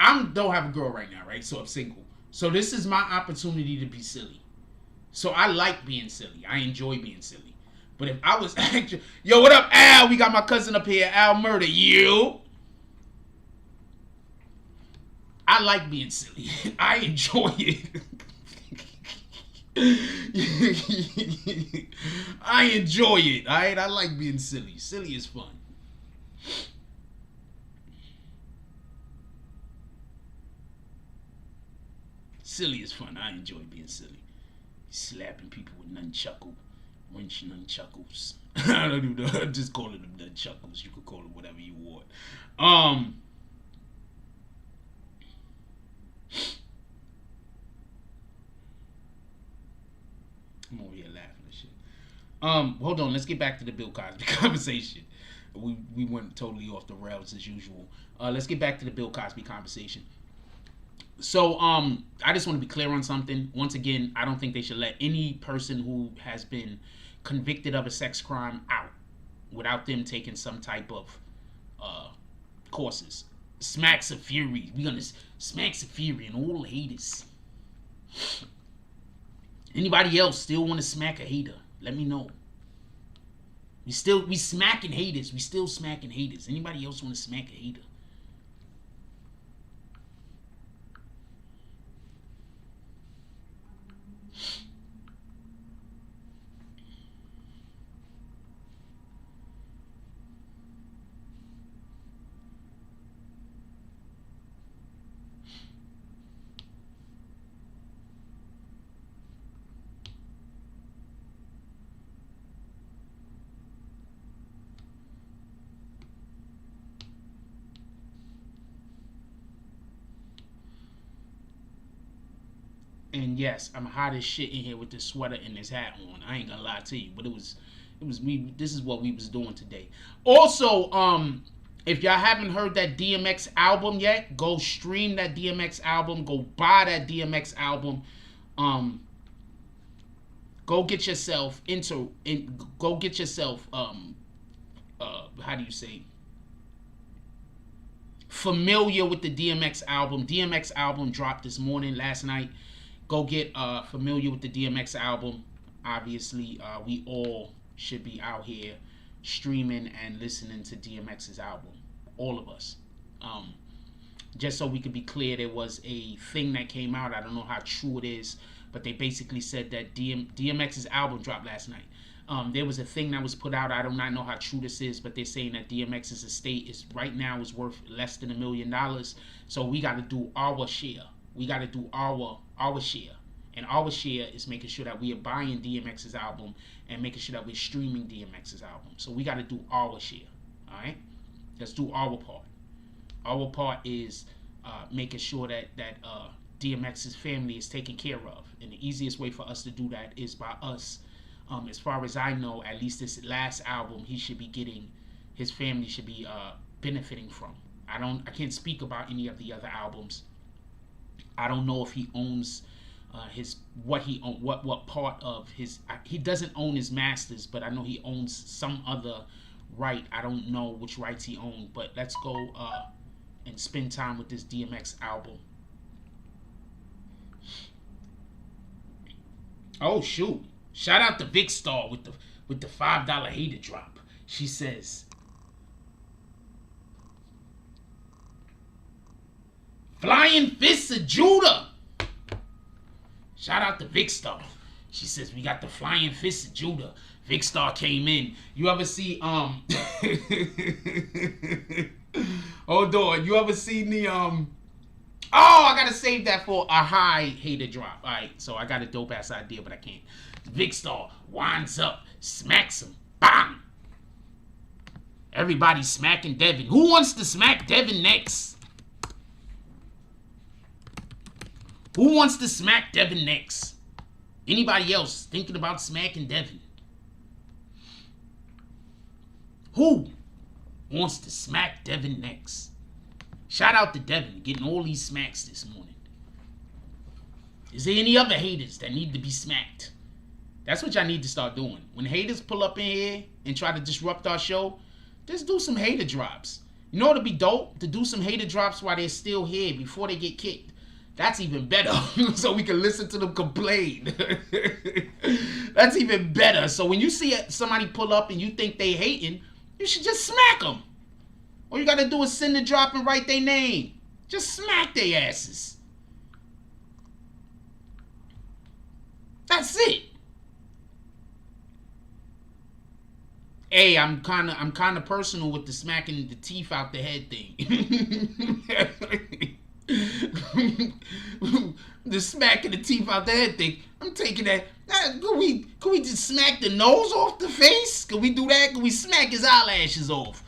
don't have a girl right now, right? So I'm single. So this is my opportunity to be silly. So I like being silly. I enjoy being silly. But if I was actually, yo, what up, Al? We got my cousin up here, Al Murder. You? I like being silly. I enjoy it. I enjoy it. Alright, I like being silly. Silly is fun. Silly is fun. I enjoy being silly. Slapping people with wrench nunchuckles. I don't even know. I'm just calling them nunchuckles. You could call them whatever you want. I'm over here laughing and shit. Hold on. Let's get back to the Bill Cosby conversation. We went totally off the rails as usual. Let's get back to the Bill Cosby conversation. So, I just want to be clear on something. Once again, I don't think they should let any person who has been convicted of a sex crime out without them taking some type of courses. Smacks of Fury. We're gonna smacks of Fury and all haters. Anybody else still want to smack a hater? Let me know. We smacking haters. We still smacking haters. Anybody else want to smack a hater? And yes, I'm hot as shit in here with this sweater and this hat on. I ain't gonna lie to you, but it was me. This is what we was doing today. Also, if y'all haven't heard that DMX album yet, go stream that DMX album. Go buy that DMX album. Go get yourself how do you say, familiar with the DMX album. DMX album dropped last night. Go get familiar with the DMX album. Obviously, we all should be out here streaming and listening to DMX's album. All of us. Just so we could be clear, there was a thing that came out. I don't know how true it is, but they basically said that DMX's album dropped last night. There was a thing that was put out. I do not know how true this is, but they're saying that DMX's estate is right now is worth less than $1 million. So we got to do our share. We got to do our share. And our share is making sure that we are buying DMX's album and making sure that we're streaming DMX's album. So we got to do our share. All right? Let's do our part. Our part is making sure that DMX's family is taken care of. And the easiest way for us to do that is by us. As far as I know, at least this last album, he should be getting, his family should be benefiting from. I can't speak about any of the other albums. I don't know if he owns what part of his, he doesn't own his masters, but I know he owns some other right. I don't know which rights he owns, but let's go and spend time with this DMX album. Oh shoot. Shout out to Vic Star with the $5 hater drop. She says, Flying Fists of Judah. Shout out to Vic Star. She says, we got the Flying Fists of Judah. Vic Star came in. You ever see hold on. You ever seen the Oh, I gotta save that for a high hater drop. Alright, so I got a dope ass idea, but I can't. Vic Star winds up, smacks him. Bang! Everybody smacking Devin. Who wants to smack Devin next? Who wants to smack Devin next? Anybody else thinking about smacking Devin? Who wants to smack Devin next? Shout out to Devin getting all these smacks this morning. Is there any other haters that need to be smacked? That's what y'all need to start doing. When haters pull up in here and try to disrupt our show, just do some hater drops. You know what would be dope? To do some hater drops while they're still here before they get kicked. That's even better. So we can listen to them complain. That's even better. So when you see somebody pull up and you think they hating, you should just smack them. All you got to do is send the drop and write their name. Just smack their asses. That's it. Hey, I'm kind of personal with the smacking the teeth out the head thing. The smacking the teeth out the head thing. I'm taking that. Could we just smack the nose off the face? Could we do that? Could we smack his eyelashes off?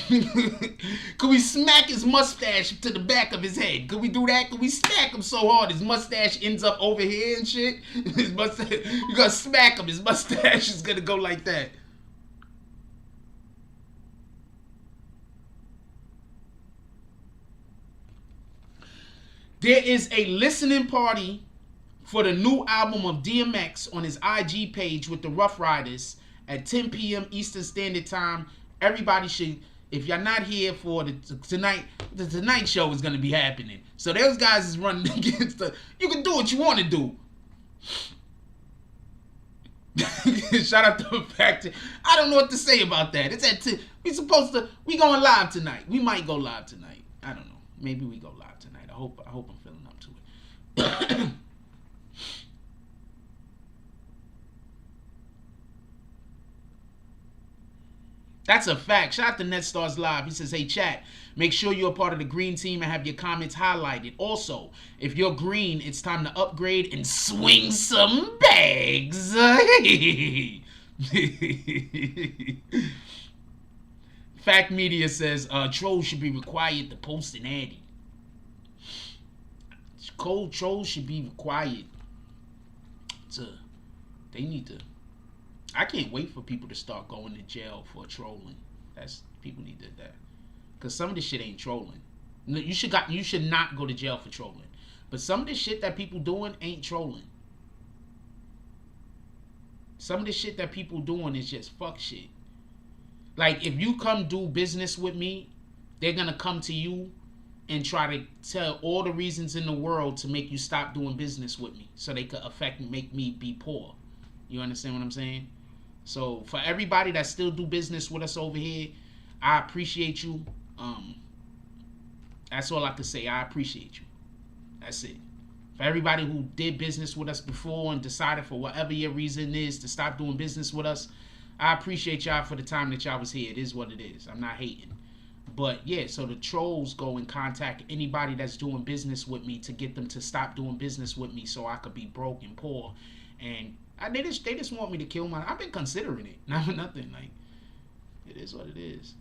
Could we smack his mustache to the back of his head? Could we do that? Could we smack him so hard his mustache ends up over here and shit? His mustache, you gotta smack him. His mustache is gonna go like that. There is a listening party for the new album of DMX on his IG page with the Rough Riders at 10 p.m. Eastern Standard Time. Everybody should, if you're not here for the Tonight Show is going to be happening. So those guys is running against you can do what you want to do. Shout out to the fact that, I don't know what to say about that. It's at we going live tonight. We might go live tonight. I don't know. Maybe we go live tonight. I hope I'm feeling up to it. That's a fact. Shout out to NetStars Live. He says, hey, chat, make sure you're a part of the green team and have your comments highlighted. Also, if you're green, it's time to upgrade and swing some bags. Fact Media says, trolls should be required to post an addy. cold trolls should be required to. They need to. I can't wait for people to start going to jail for trolling. People need to do that. Cause some of this shit ain't trolling. You should not go to jail for trolling. But some of this shit that people doing ain't trolling. Some of the shit that people doing is just fuck shit. Like, if you come do business with me, they're gonna come to you and try to tell all the reasons in the world to make you stop doing business with me, so they could make me be poor. You understand what I'm saying? So for everybody that still do business with us over here, I appreciate you. That's all I can say. I appreciate you. That's it. For everybody who did business with us before and decided for whatever your reason is to stop doing business with us, I appreciate y'all for the time that y'all was here. It is what it is. I'm not hating. But yeah, so the trolls go and contact anybody that's doing business with me to get them to stop doing business with me so I could be broke and poor. And they just want me to kill my... I've been considering it. Not for nothing. Like, it is what it is.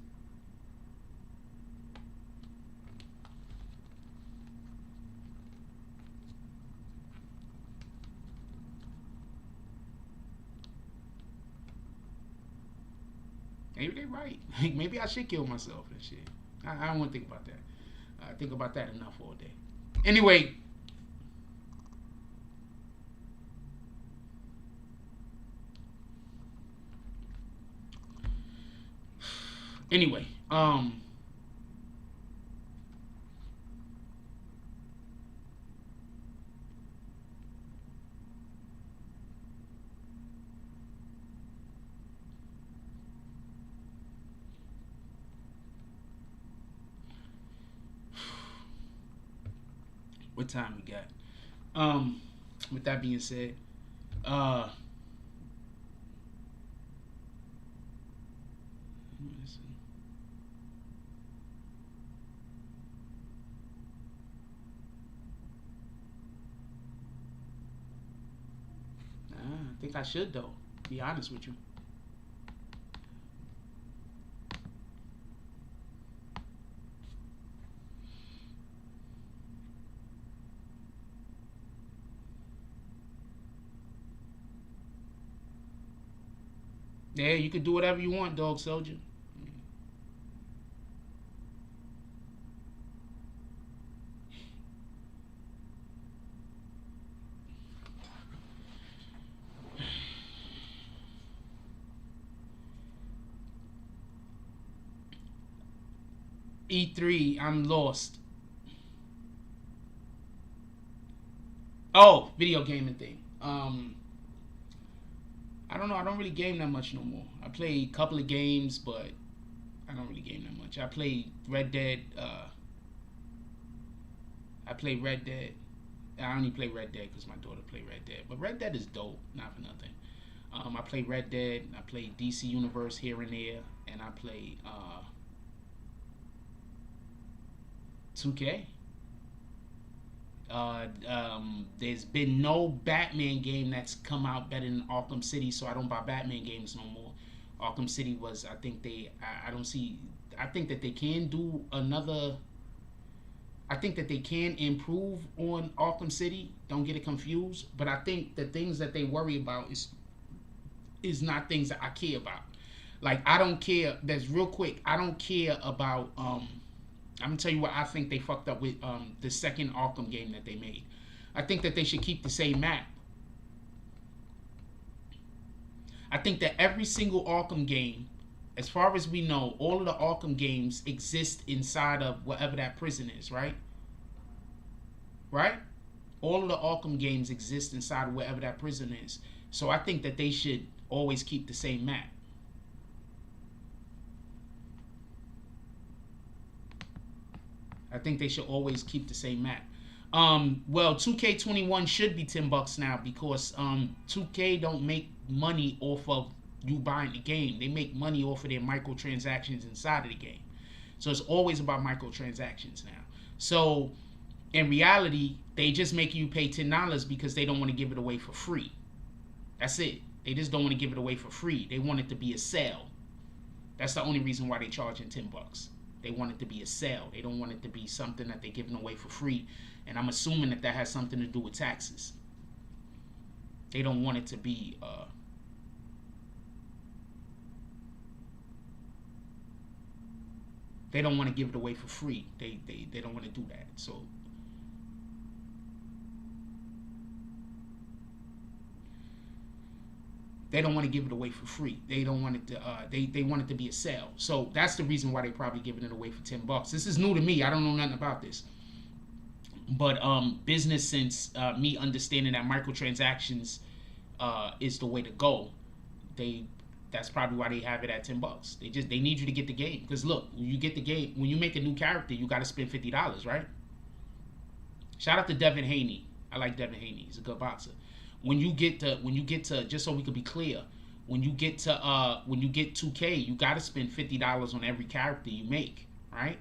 Maybe they right. Maybe I should kill myself and shit. I don't want to think about that. I think about that enough all day. Anyway. What time we got? With that being said, I think I should though. Be honest with you. Yeah, you can do whatever you want, Dog Soldier. E3, I'm lost. Oh, video gaming thing. I don't know. I don't really game that much no more. I play a couple of games, but I don't really game that much. I play Red Dead. I only play Red Dead because my daughter play Red Dead. But Red Dead is dope, not for nothing. I play Red Dead. I play DC Universe here and there, and I play 2K. There's been no Batman game that's come out better than Arkham City, so I don't buy Batman games no more. Arkham City was, I think that they can do another. I think that they can improve on Arkham City. Don't get it confused. But I think the things that they worry about is not things that I care about. Like, I don't care. That's real quick. I don't care about. I'm gonna tell you what I think they fucked up with the second Arkham game that they made. I think that they should keep the same map. I think that every single Arkham game, as far as we know, all of the Arkham games exist inside of whatever that prison is, right? Right? All of the Arkham games exist inside of wherever that prison is. So I think that they should always keep the same map. I think they should always keep the same map. Well, 2K21 should be $10 now because 2K don't make money off of you buying the game. They make money off of their microtransactions inside of the game. So it's always about microtransactions now. So in reality, they just make you pay $10 because they don't want to give it away for free. That's it. They just don't want to give it away for free. They want it to be a sale. That's the only reason why they're charging $10. They want it to be a sale. They don't want it to be something that they're giving away for free. And I'm assuming that that has something to do with taxes. They don't want it to be they don't want to give it away for free. They don't want to do that. So they don't want to give it away for free. They don't want it to they want it to be a sale. So that's the reason why they probably giving it away for $10. This is new to me. I don't know nothing about this. But business sense, me understanding that microtransactions is the way to go. That's probably why they have it at $10. They need you to get the game. Because look, when you get the game, when you make a new character, you got to spend $50, right? Shout out to Devin Haney. I like Devin Haney. He's a good boxer. When you get to, just so we could be clear, when you get 2K, you got to spend $50 on every character you make, right?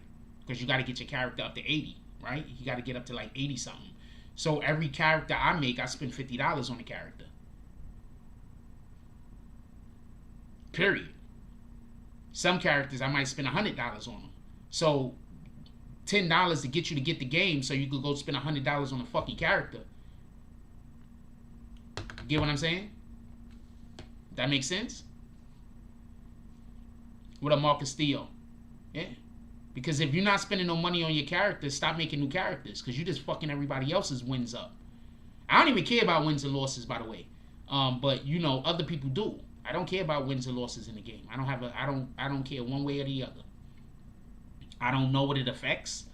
Because you got to get your character up to 80, right? You got to get up to like 80 something. So every character I make, I spend $50 on the character. Period. Some characters I might spend $100 on them. So $10 to get you to get the game, so you could go spend $100 on a fucking character. Get what I'm saying? That makes sense? What up, Marcus Theo? Yeah. Because if you're not spending no money on your characters, stop making new characters. Because you're just fucking everybody else's wins up. I don't even care about wins and losses, by the way. But you know, other people do. I don't care about wins and losses in the game. I don't care one way or the other. I don't know what it affects.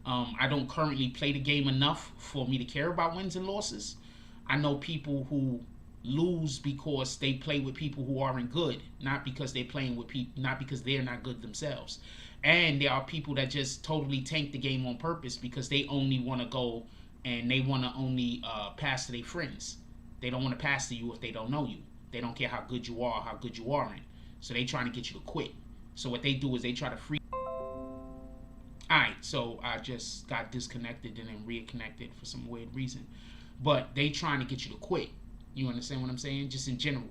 I don't currently play the game enough for me to care about wins and losses. I know people who lose because they play with people who aren't good, not because they're playing with people, not because they're not good themselves. And there are people that just totally tank the game on purpose because they only want to go and they want to only pass to their friends. They don't want to pass to you if they don't know you. They don't care how good you are, how good you aren't. So they trying to get you to quit. So what they do is they try to free. Alright, so I just got disconnected and then reconnected for some weird reason. But they trying to get you to quit. You understand what I'm saying? Just in general.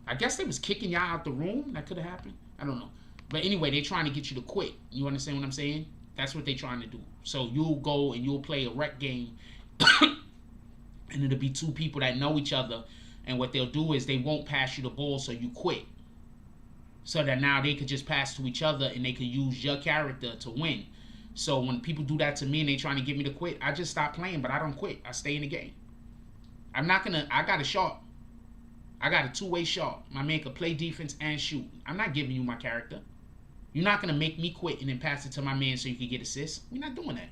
I guess they was kicking y'all out the room. That could have happened. I don't know. But anyway, they trying to get you to quit. You understand what I'm saying? That's what they trying to do. So you'll go and you'll play a rec game. And it'll be two people that know each other. And what they'll do is they won't pass you the ball, so you quit. So that now they could just pass to each other and they could use your character to win. So when people do that to me and they trying to get me to quit, I just stop playing, but I don't quit. I stay in the game. I got a shot. I got a two-way shot. My man could play defense and shoot. I'm not giving you my character. You're not going to make me quit and then pass it to my man so you can get assists. We're not doing that.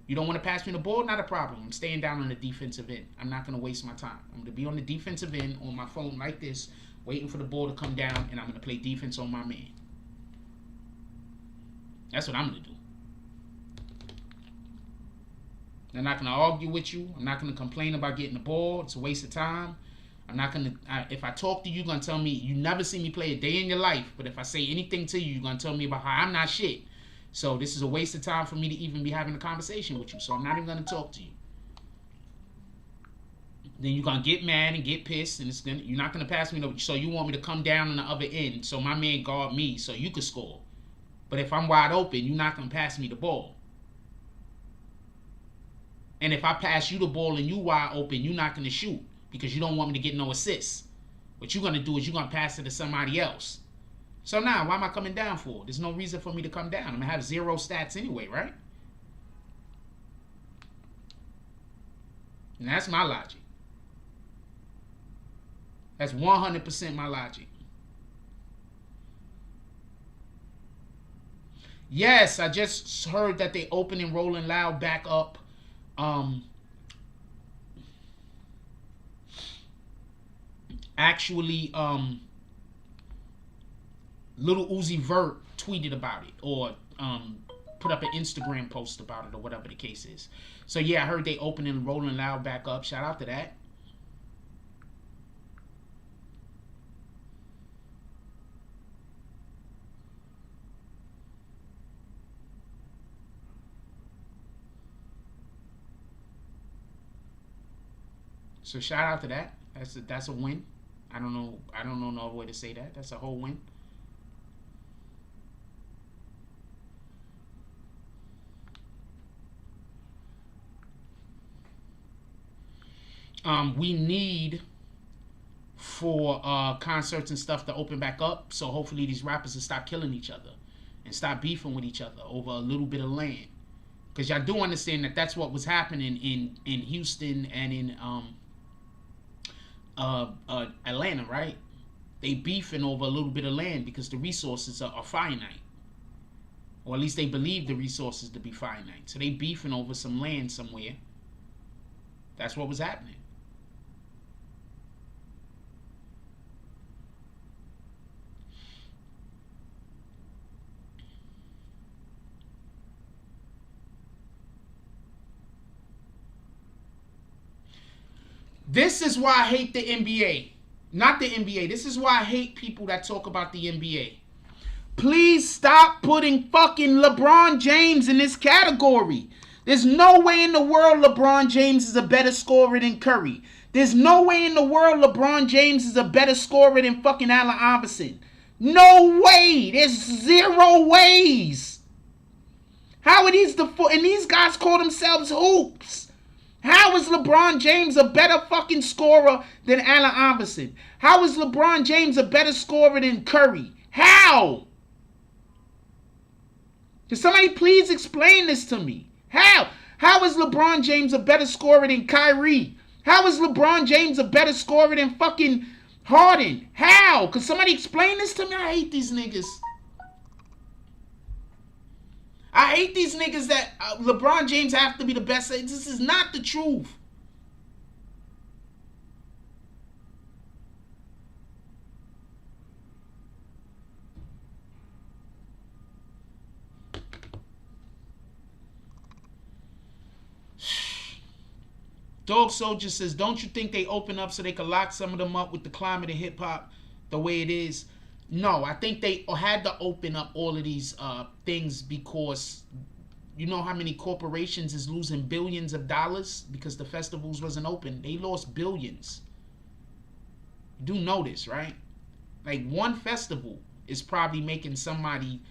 You don't want to pass me the ball? Not a problem. I'm staying down on the defensive end. I'm not going to waste my time. I'm going to be on the defensive end on my phone like this, waiting for the ball to come down, and I'm going to play defense on my man. That's what I'm going to do. I'm not going to argue with you. I'm not going to complain about getting the ball. It's a waste of time. I'm not going to... If I talk to you, you're going to tell me... You never see me play a day in your life, but if I say anything to you, you're going to tell me about how I'm not shit. So this is a waste of time for me to even be having a conversation with you. So I'm not even going to talk to you. Then you're going to get mad and get pissed, and you're not going to pass me no... So you want me to come down on the other end so my man guard me so you can score. But if I'm wide open, you're not going to pass me the ball. And if I pass you the ball and you wide open, you're not going to shoot because you don't want me to get no assists. What you're going to do is you're going to pass it to somebody else. So now, why am I coming down for? There's no reason for me to come down. I'm going to have 0 stats anyway, right? And that's my logic. That's 100% my logic. Yes, I just heard that they opening Rolling Loud back up. Actually, Little Uzi Vert tweeted about it or put up an Instagram post about it or whatever the case is. So yeah, I heard they opening Rolling Loud back up. Shout out to that. So shout out to that. That's a win. I don't know no way to say that. That's a whole win. We need for concerts and stuff to open back up, so hopefully these rappers will stop killing each other and stop beefing with each other over a little bit of land. Because y'all do understand that that's what was happening in Houston and in Atlanta, right? They beefing over a little bit of land because the resources are finite. Or at least they believe the resources to be finite. So they beefing over some land somewhere. That's what was happening. This is why I hate the NBA. Not the NBA. This is why I hate people that talk about the NBA. Please stop putting fucking LeBron James in this category. There's no way in the world LeBron James is a better scorer than Curry. There's no way in the world LeBron James is a better scorer than fucking Allen Iverson. No way. There's 0 ways. How are these and these guys call themselves hoops? How is LeBron James a better fucking scorer than Allen Iverson? How is LeBron James a better scorer than Curry? How? Can somebody please explain this to me? How? How is LeBron James a better scorer than Kyrie? How is LeBron James a better scorer than fucking Harden? How? Can somebody explain this to me? I hate these niggas. I hate these niggas that LeBron James have to be the best. This is not the truth. Dog Soldier says, don't you think they open up so they could lock some of them up with the climate of hip-hop the way it is? No, I think they had to open up all of these things because you know how many corporations is losing billions of dollars because the festivals wasn't open. They lost billions. You do know this, right? Like one festival is probably making somebody...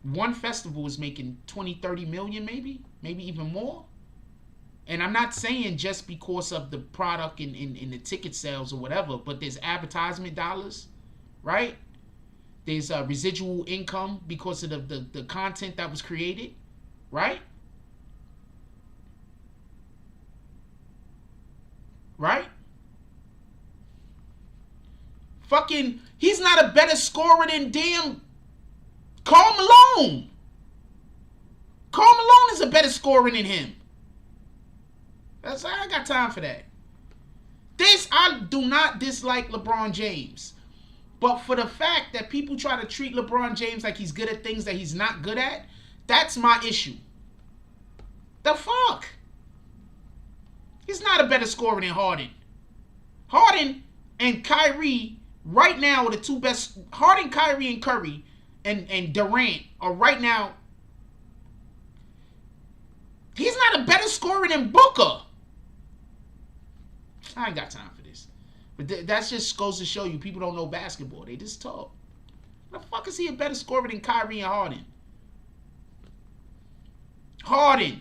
One festival is making 20, 30 million maybe even more. And I'm not saying just because of the product and the ticket sales or whatever, but there's advertisement dollars, right? There's residual income because of the content that was created, right? Right? Fucking, he's not a better scorer than damn Karl Malone. Karl Malone is a better scorer than him. I ain't got time for that. I do not dislike LeBron James. But for the fact that people try to treat LeBron James like he's good at things that he's not good at, that's my issue. The fuck? He's not a better scorer than Harden. Harden and Kyrie right now are the two best. Harden, Kyrie, and Curry and Durant are right now. He's not a better scorer than Booker. I ain't got time for this. But that just goes to show you people don't know basketball. They just talk. The fuck is he a better scorer than Kyrie and Harden? Harden.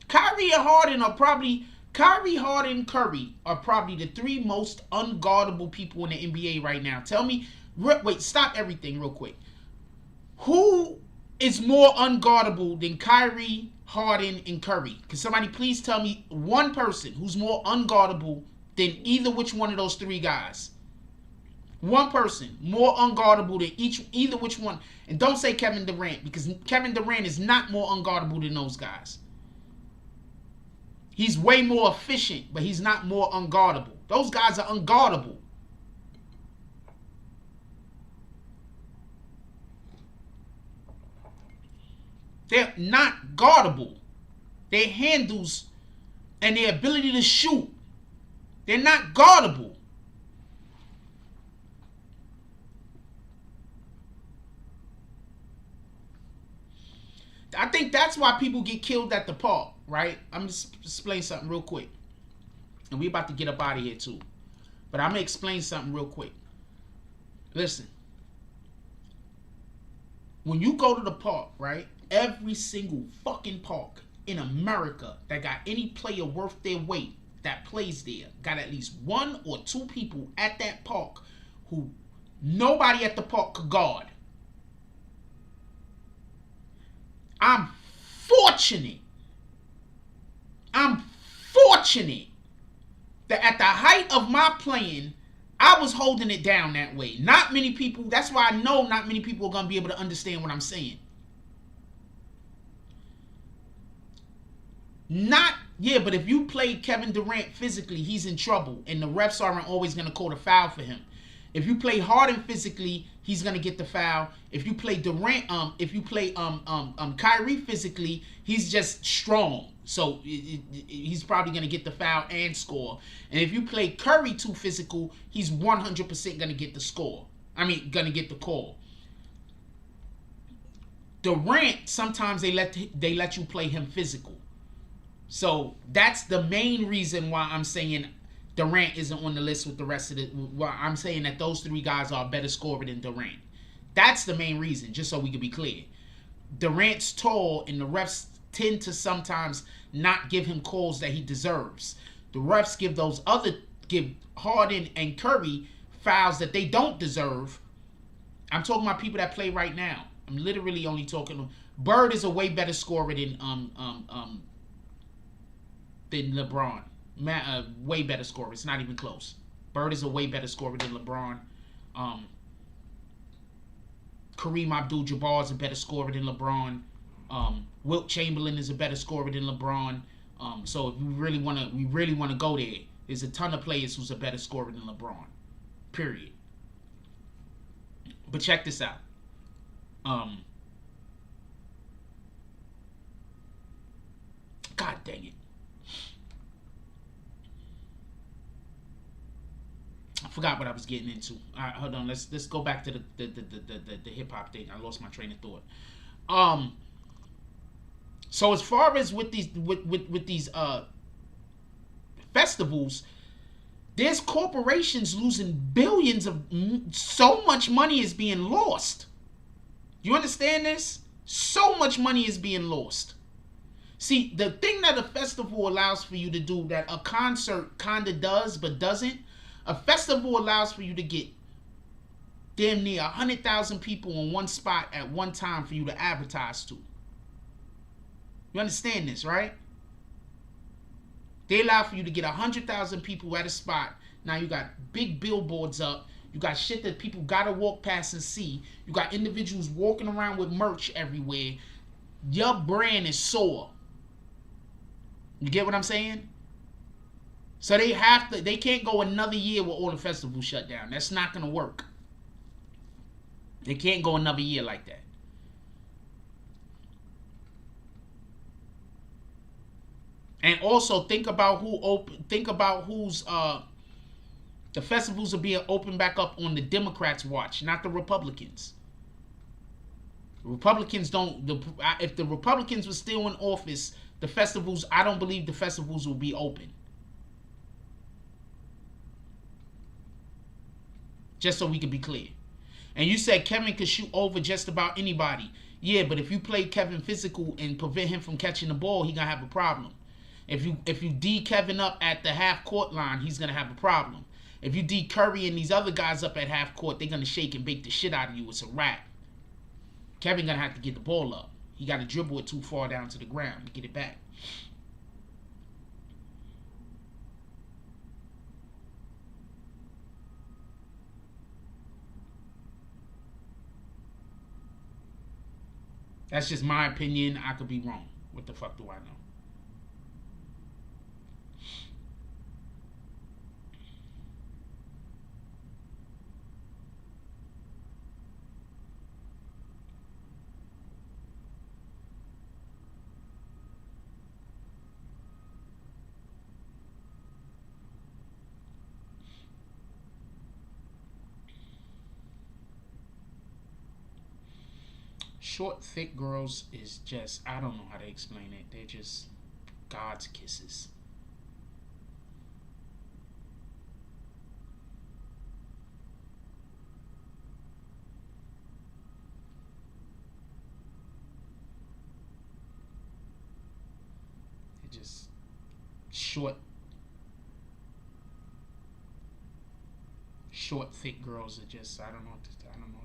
Kyrie and Harden are probably... Kyrie, Harden, Curry are probably the 3 most unguardable people in the NBA right now. Tell me, wait, stop everything real quick. Who is more unguardable than Kyrie, Harden, and Curry? Can somebody please tell me one person who's more unguardable than either which one of those 3 guys? One person more unguardable than either which one. And don't say Kevin Durant, because Kevin Durant is not more unguardable than those guys. He's way more efficient, but he's not more unguardable. Those guys are unguardable. They're not guardable. Their handles and their ability to shoot, they're not guardable. I think that's why people get killed at the park, right? I'm just explain something real quick. And we about to get up out of here too. But I'm going to explain something real quick. Listen. When you go to the park, right? Every single fucking park in America that got any player worth their weight that plays there got at least 1 or 2 people at that park who nobody at the park could guard. I'm fortunate that at the height of my playing, I was holding it down that way. Not many people, that's why I know not many people are going to be able to understand what I'm saying. But if you play Kevin Durant physically, he's in trouble, and the refs aren't always going to call a foul for him. If you play Harden physically, he's going to get the foul. If you play Kyrie physically, he's just strong. So he's probably going to get the foul and score. And if you play Curry too physical, he's 100% going to get the score. Going to get the call. Durant, sometimes they let you play him physical. So that's the main reason why I'm saying Durant isn't on the list with the rest of the... Why I'm saying that those 3 guys are a better scorer than Durant. That's the main reason, just so we can be clear. Durant's tall, and the refs tend to sometimes not give him calls that he deserves. The refs give Harden and Curry fouls that they don't deserve. I'm talking about people that play right now. I'm literally only talking... Bird is a way better scorer than LeBron. Way better scorer. It's not even close. Bird is a way better scorer than LeBron. Kareem Abdul-Jabbar is a better scorer than LeBron. Wilt Chamberlain is a better scorer than LeBron. So if we really want to go there, there's a ton of players who's a better scorer than LeBron. Period. But check this out. God dang it. I forgot what I was getting into. All right, hold on. Let's go back to the hip hop thing. I lost my train of thought. So as far as with these festivals, there's corporations losing billions of... So much money is being lost. You understand this? So much money is being lost. See, the thing that a festival allows for you to do that a concert kind of does but doesn't, a festival allows for you to get damn near 100,000 people in one spot at one time for you to advertise to. You understand this, right? They allow for you to get 100,000 people at a spot. Now you got big billboards up. You got shit that people gotta walk past and see. You got individuals walking around with merch everywhere. Your brand is sore. You get what I'm saying? So they can't go another year with all the festivals shut down. That's not gonna work. They can't go another year like that. And also think about who's the festivals are being opened back up on the Democrats' watch, not the Republicans. The Republicans if the Republicans were still in office, the festivals, I don't believe the festivals will be open. Just so we can be clear. And you said Kevin could shoot over just about anybody. Yeah, but if you play Kevin physical and prevent him from catching the ball, he's gonna have a problem. If you D Kevin up at the half court line, he's gonna have a problem. If you D Curry and these other guys up at half court, they're gonna shake and bake the shit out of you. It's a wrap. Kevin gonna have to get the ball up. He gotta dribble it too far down to the ground to get it back. That's just my opinion. I could be wrong. What the fuck do I know? Short, thick girls is just, I don't know how to explain it. They're just God's kisses. just short, thick girls are just, I don't know how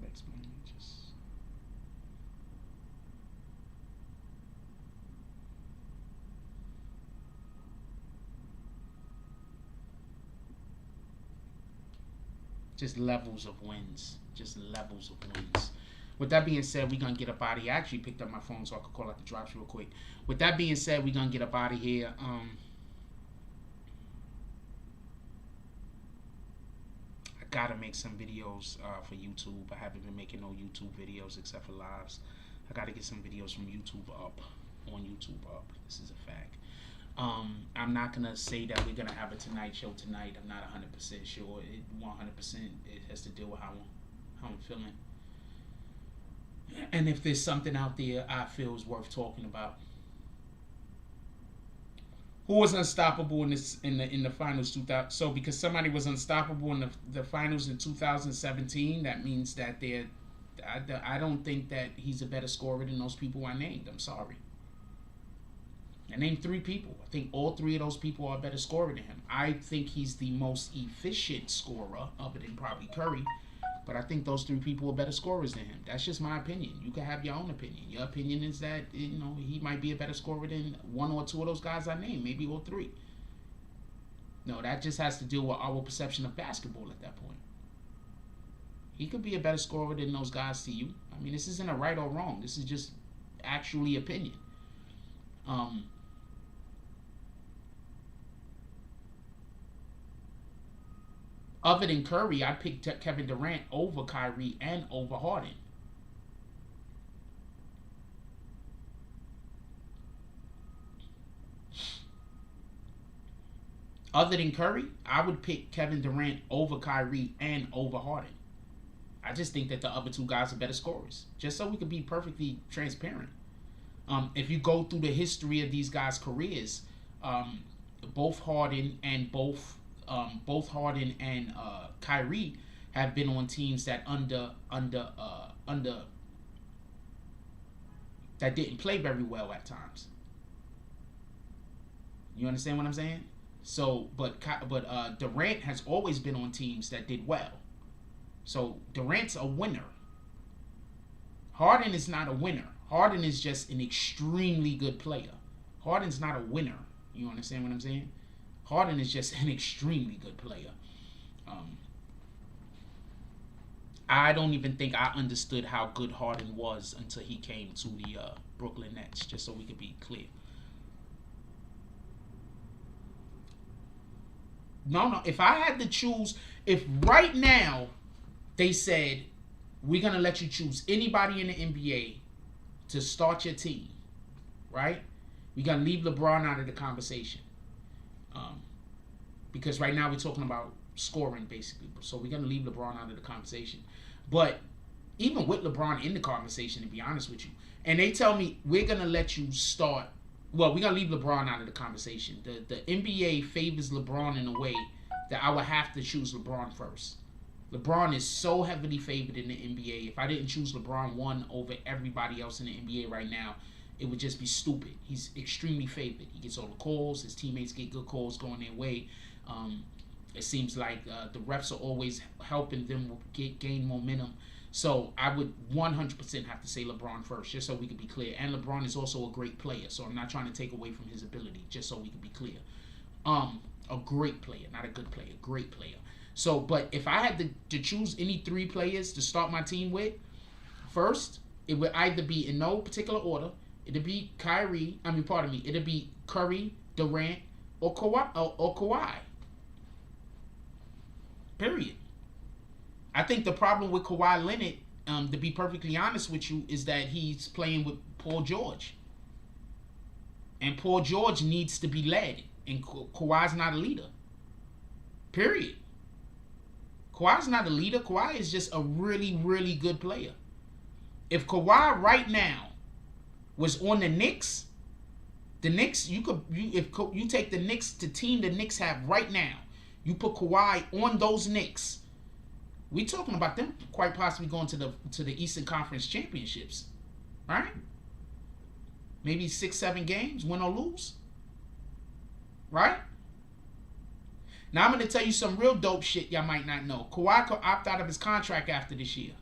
to explain it. Just levels of wins. With that being said, we're going to get up out of here. I actually picked up my phone so I could call out the drops real quick. With that being said, we're going to get up out of here. I got to make some videos for YouTube. I haven't been making no YouTube videos except for lives. I got to get some videos from YouTube up. This is a fact. I'm not going to say that we're going to have a Tonight Show tonight. I'm not 100% sure. 100% it has to deal with how I'm feeling. And if there's something out there I feel is worth talking about. Who was unstoppable in the finals 2000? So because somebody was unstoppable in the finals in 2017, that means that I don't think that he's a better scorer than those people I named. I'm sorry. I named 3 people. I think all 3 of those people are a better scorer than him. I think he's the most efficient scorer, other than probably Curry. But I think those 3 people are better scorers than him. That's just my opinion. You can have your own opinion. Your opinion is that, he might be a better scorer than 1 or 2 of those guys I named, maybe all 3. No, that just has to deal with our perception of basketball at that point. He could be a better scorer than those guys to you. I mean, this isn't a right or wrong. This is just actually opinion. Other than Curry, I picked Kevin Durant over Kyrie and over Harden. Other than Curry, I would pick Kevin Durant over Kyrie and over Harden. I just think that the other 2 guys are better scorers. Just so we can be perfectly transparent. If you go through the history of these guys' careers, both Harden and Kyrie have been on teams that that didn't play very well at times. You understand what I'm saying? So, but Durant has always been on teams that did well. So Durant's a winner. Harden is not a winner. Harden is just an extremely good player. Harden's not a winner. You understand what I'm saying? Harden is just an extremely good player. I don't even think I understood how good Harden was until he came to the Brooklyn Nets, just so we could be clear. No, if I had to choose, if right now they said, we're going to let you choose anybody in the NBA to start your team, right? We're going to leave LeBron out of the conversation. Because right now we're talking about scoring, basically. So we're going to leave LeBron out of the conversation. But even with LeBron in the conversation, to be honest with you, and they tell me, we're going to let you start. Well, we're going to leave LeBron out of the conversation. The NBA favors LeBron in a way that I would have to choose LeBron first. LeBron is so heavily favored in the NBA. If I didn't choose LeBron 1 over everybody else in the NBA right now, it would just be stupid. He's extremely favored. He gets all the calls. His teammates get good calls going their way. It seems like the refs are always helping them gain momentum. So I would 100% have to say LeBron first, just so we can be clear. And LeBron is also a great player, so I'm not trying to take away from his ability, just so we can be clear. A great player, not a good player, great player. So, but if I had to choose any 3 players to start my team with, first, it would either be in no particular order. It'd be it'd be Curry, Durant, or Kawhi. Period. I think the problem with Kawhi Leonard, to be perfectly honest with you, is that he's playing with Paul George. And Paul George needs to be led. And Kawhi's not a leader. Period. Kawhi's not a leader. Kawhi is just a really, really good player. If Kawhi right now was on the Knicks, if you take the Knicks, the team the Knicks have right now, you put Kawhi on those Knicks, we talking about them quite possibly going to the Eastern Conference Championships, right? Maybe 6-7 games, win or lose. right? Now I'm going to tell you some real dope shit y'all might not know. Kawhi could opt out of his contract after this year.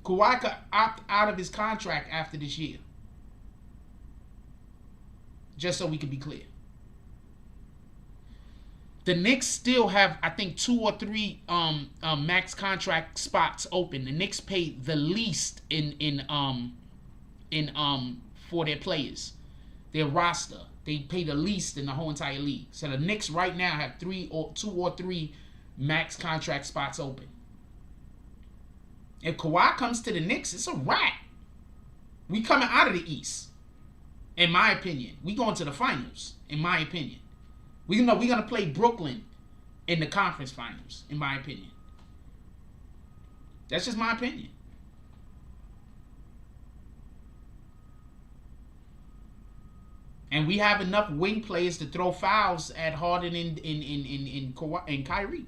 Kawhi could opt out of his contract after this year. Just so we can be clear. The Knicks still have, I think, 2 or 3 max contract spots open. The Knicks pay the least in for their players, their roster. They pay the least in the whole entire league. So the Knicks right now have 2 or 3 max contract spots open. If Kawhi comes to the Knicks, it's a wrap. We coming out of the East, in my opinion. We going to the finals, in my opinion. We're gonna play Brooklyn in the conference finals, in my opinion. That's just my opinion. And we have enough wing players to throw fouls at Harden and Kyrie.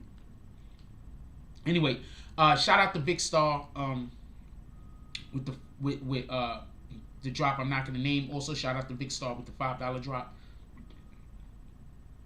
Anyway, shout out to Vic Star with the drop I'm not gonna name. Also shout out to Vic Star with the $5 drop.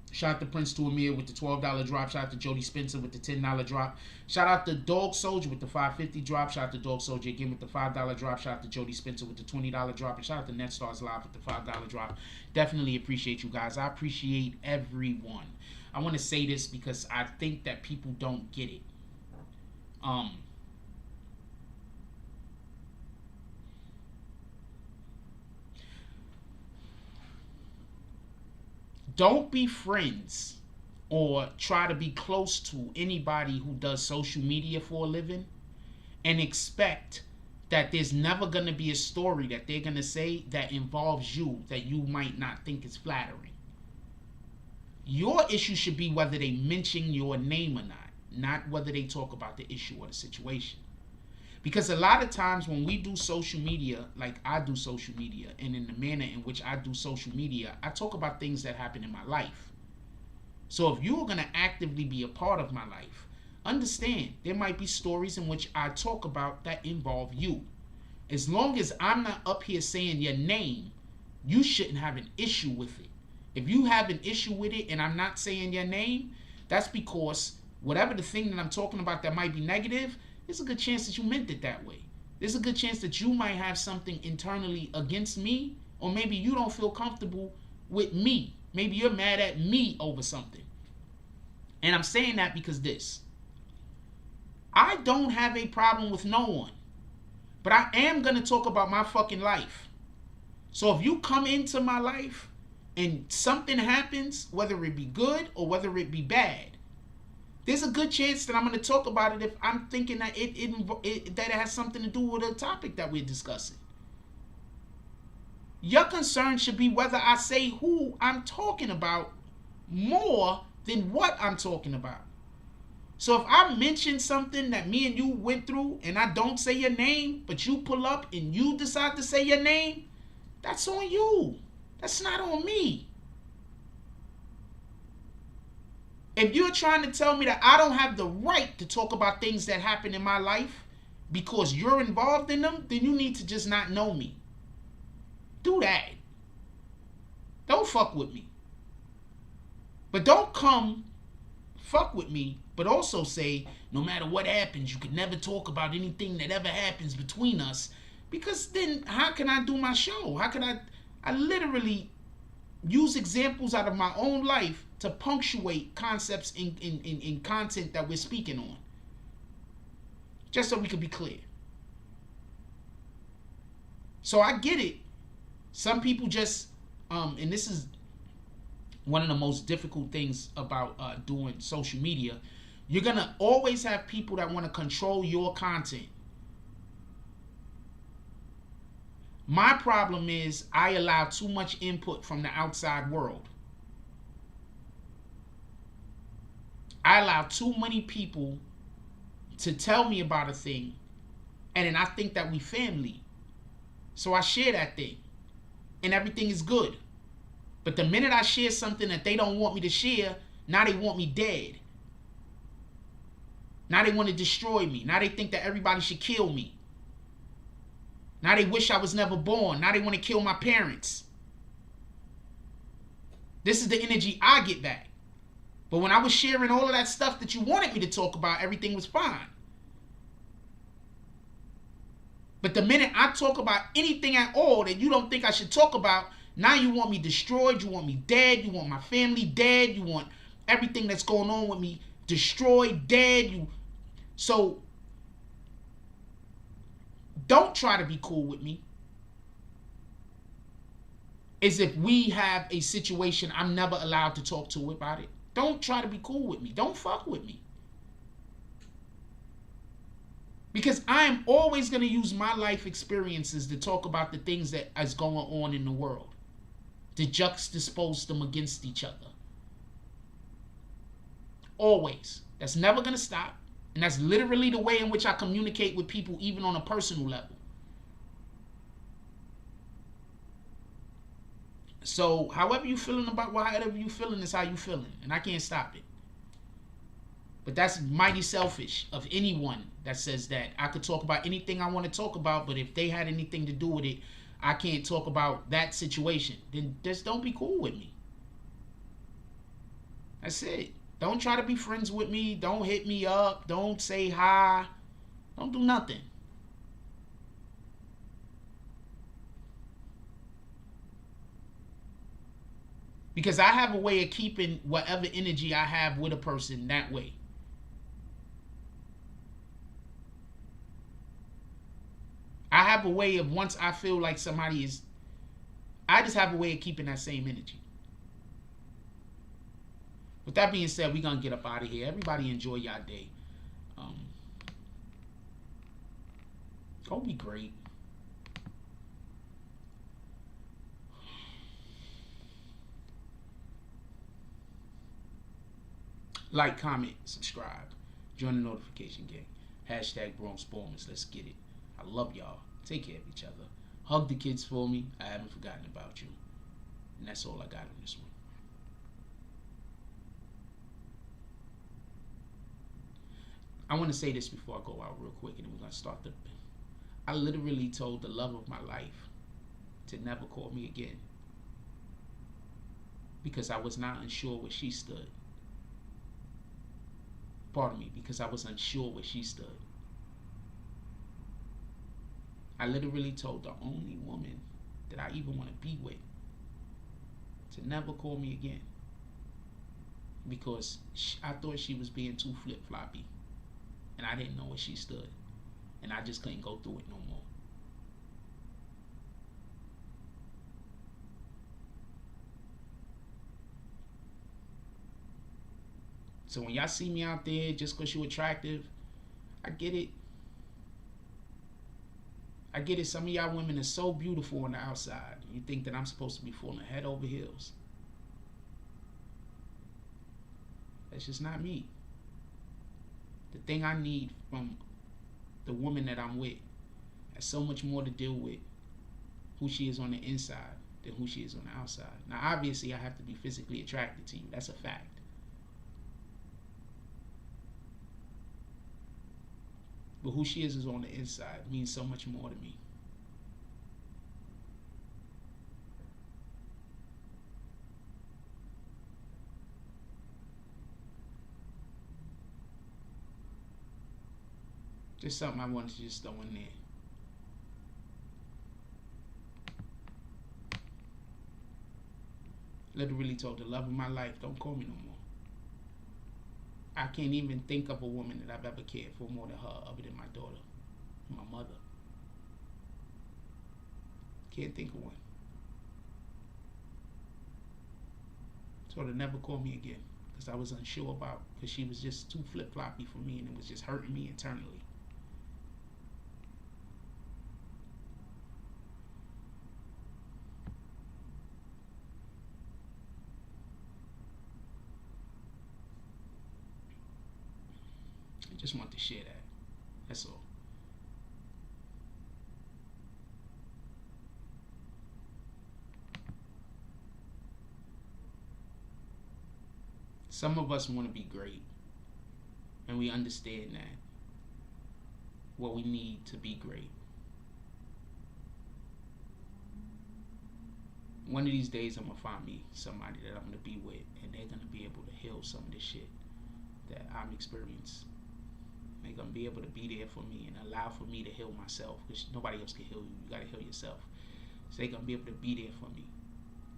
Shout out to Prince to Amir with the $12 drop. Shout out to Jody Spencer with the $10 drop. Shout out to Dog Soldier with the $5.50 drop. Shout out to Dog Soldier again with the $5 drop. Shout out to Jody Spencer with the $20 drop. And shout out to Net Stars Live with the $5 drop. Definitely appreciate you guys. I appreciate everyone. I want to say this because I think that people don't get it. Don't be friends or try to be close to anybody who does social media for a living and expect that there's never going to be a story that they're going to say that involves you that you might not think is flattering. Your issue should be whether they mention your name or not whether they talk about the issue or the situation. Because a lot of times when we do social media, like I do social media, and in the manner in which I do social media, I talk about things that happen in my life. So if you're going to actively be a part of my life, understand there might be stories in which I talk about that involve you. As long as I'm not up here saying your name, you shouldn't have an issue with it. If you have an issue with it and I'm not saying your name, that's because whatever the thing that I'm talking about that might be negative, there's a good chance that you meant it that way. There's a good chance that you might have something internally against me, or maybe you don't feel comfortable with me. Maybe you're mad at me over something. And I'm saying that because I don't have a problem with no one, but I am going to talk about my fucking life. So if you come into my life and something happens, whether it be good or whether it be bad, there's a good chance that I'm going to talk about it if I'm thinking that it has something to do with a topic that we're discussing. Your concern should be whether I say who I'm talking about more than what I'm talking about. So if I mention something that me and you went through and I don't say your name, but you pull up and you decide to say your name, that's on you. That's not on me. If you're trying to tell me that I don't have the right to talk about things that happen in my life because you're involved in them, then you need to just not know me. Do that. Don't fuck with me. But don't come fuck with me, but also say, no matter what happens, you can never talk about anything that ever happens between us, because then how can I do my show? How can I literally use examples out of my own life to punctuate concepts in content that we're speaking on. Just so we can be clear. So I get it. Some people just, and this is one of the most difficult things about doing social media, you're going to always have people that want to control your content. My problem is I allow too much input from the outside world. I allow too many people to tell me about a thing, and then I think that we family. So I share that thing, and everything is good. But the minute I share something that they don't want me to share, now they want me dead. Now they want to destroy me. Now they think that everybody should kill me. Now they wish I was never born. Now they want to kill my parents. This is the energy I get back. But when I was sharing all of that stuff that you wanted me to talk about, everything was fine. But the minute I talk about anything at all that you don't think I should talk about, now you want me destroyed, you want me dead, you want my family dead, you want everything that's going on with me destroyed, dead. So don't try to be cool with me. As if we have a situation I'm never allowed to talk to about it. Don't try to be cool with me. Don't fuck with me. Because I am always going to use my life experiences to talk about the things that is going on in the world. To juxtapose them against each other. Always. That's never going to stop. And that's literally the way in which I communicate with people, even on a personal level. So, however you feeling about whatever you feeling is how you feeling. And I can't stop it. But that's mighty selfish of anyone that says that. I could talk about anything I want to talk about, but if they had anything to do with it, I can't talk about that situation. Then just don't be cool with me. That's it. Don't try to be friends with me. Don't hit me up. Don't say hi. Don't do nothing. Because I have a way of keeping whatever energy I have with a person that way. I have a way of, once I feel like somebody is, I just have a way of keeping that same energy. With that being said, we're going to get up out of here. Everybody enjoy your day. Go be great. Like, comment, subscribe. Join the notification gang. Hashtag Bronx Bombers. Let's get it. I love y'all. Take care of each other. Hug the kids for me. I haven't forgotten about you. And that's all I got on this one. I want to say this before I go out real quick, and then we're going to start the... I literally told the love of my life to never call me again. Because I was not unsure where she stood. Pardon me, because I was unsure where she stood. I literally told the only woman that I even want to be with to never call me again. Because I thought she was being too flip-floppy. And I didn't know where she stood. And I just couldn't go through it no more. So when y'all see me out there just because you're attractive, I get it. I get it. Some of y'all women are so beautiful on the outside. You think that I'm supposed to be falling head over heels. That's just not me. The thing I need from the woman that I'm with has so much more to deal with who she is on the inside than who she is on the outside. Now, obviously, I have to be physically attracted to you. That's a fact. But who she is on the inside means so much more to me. Just something I wanted to just throw in there. Literally told the love of my life, don't call me no more. I can't even think of a woman that I've ever cared for more than her, other than my daughter, my mother. Can't think of one. Told her never call me again, because I was unsure about, because she was just too flip-floppy for me, and it was just hurting me internally. I just want to share that. That's all. Some of us want to be great, and we understand that. What we need to be great. one of these days I'm gonna find me somebody that I'm gonna be with, and they're gonna be able to heal some of the shit that I'm experiencing. They're gonna be able to be there for me and allow for me to heal myself, because nobody else can heal you. You gotta heal yourself. So they're gonna be able to be there for me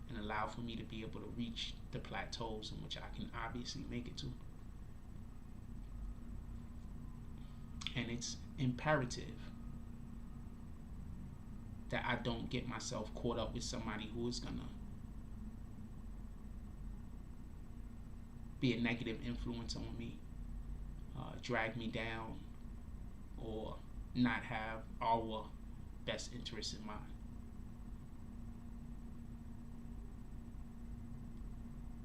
and allow for me to be able to reach the plateaus in which I can obviously make it to. And it's imperative that I don't get myself caught up with somebody who is gonna be a negative influence on me, drag me down, or not have our best interests in mind.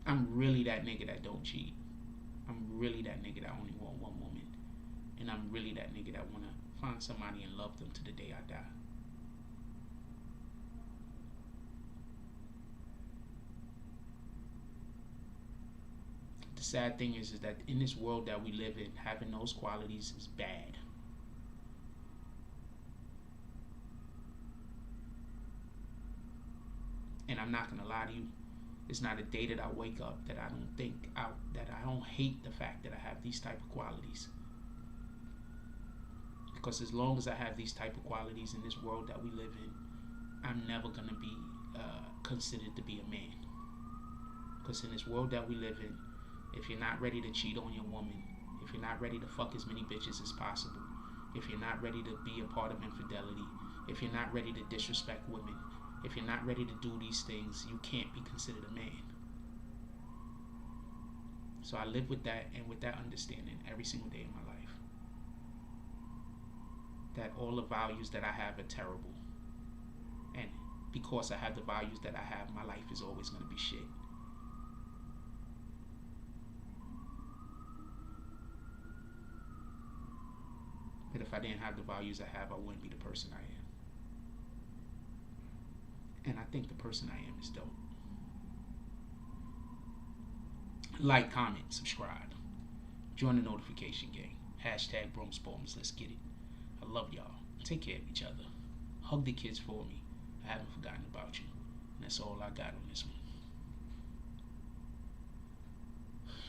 I'm really that nigga that don't cheat. I'm really that nigga that only want one woman. And I'm really that nigga that wanna find somebody and love them to the day I die. The sad thing is that in this world that we live in, having those qualities is bad. And I'm not gonna lie to you, it's not a day that I wake up that I don't hate the fact that I have these type of qualities. Because as long as I have these type of qualities in this world that we live in, I'm never gonna be considered to be a man. Because in this world that we live in, if you're not ready to cheat on your woman, if you're not ready to fuck as many bitches as possible, if you're not ready to be a part of infidelity, if you're not ready to disrespect women, if you're not ready to do these things, you can't be considered a man. So I live with that and with that understanding every single day in my life. That all the values that I have are terrible. And because I have the values that I have, my life is always going to be shit. But if I didn't have the values I have, I wouldn't be the person I am. And I think the person I am is dope. Like, comment, subscribe. Join the notification gang. Hashtag Bromspoems. Let's get it. I love y'all. Take care of each other. Hug the kids for me. I haven't forgotten about you. And that's all I got on this one.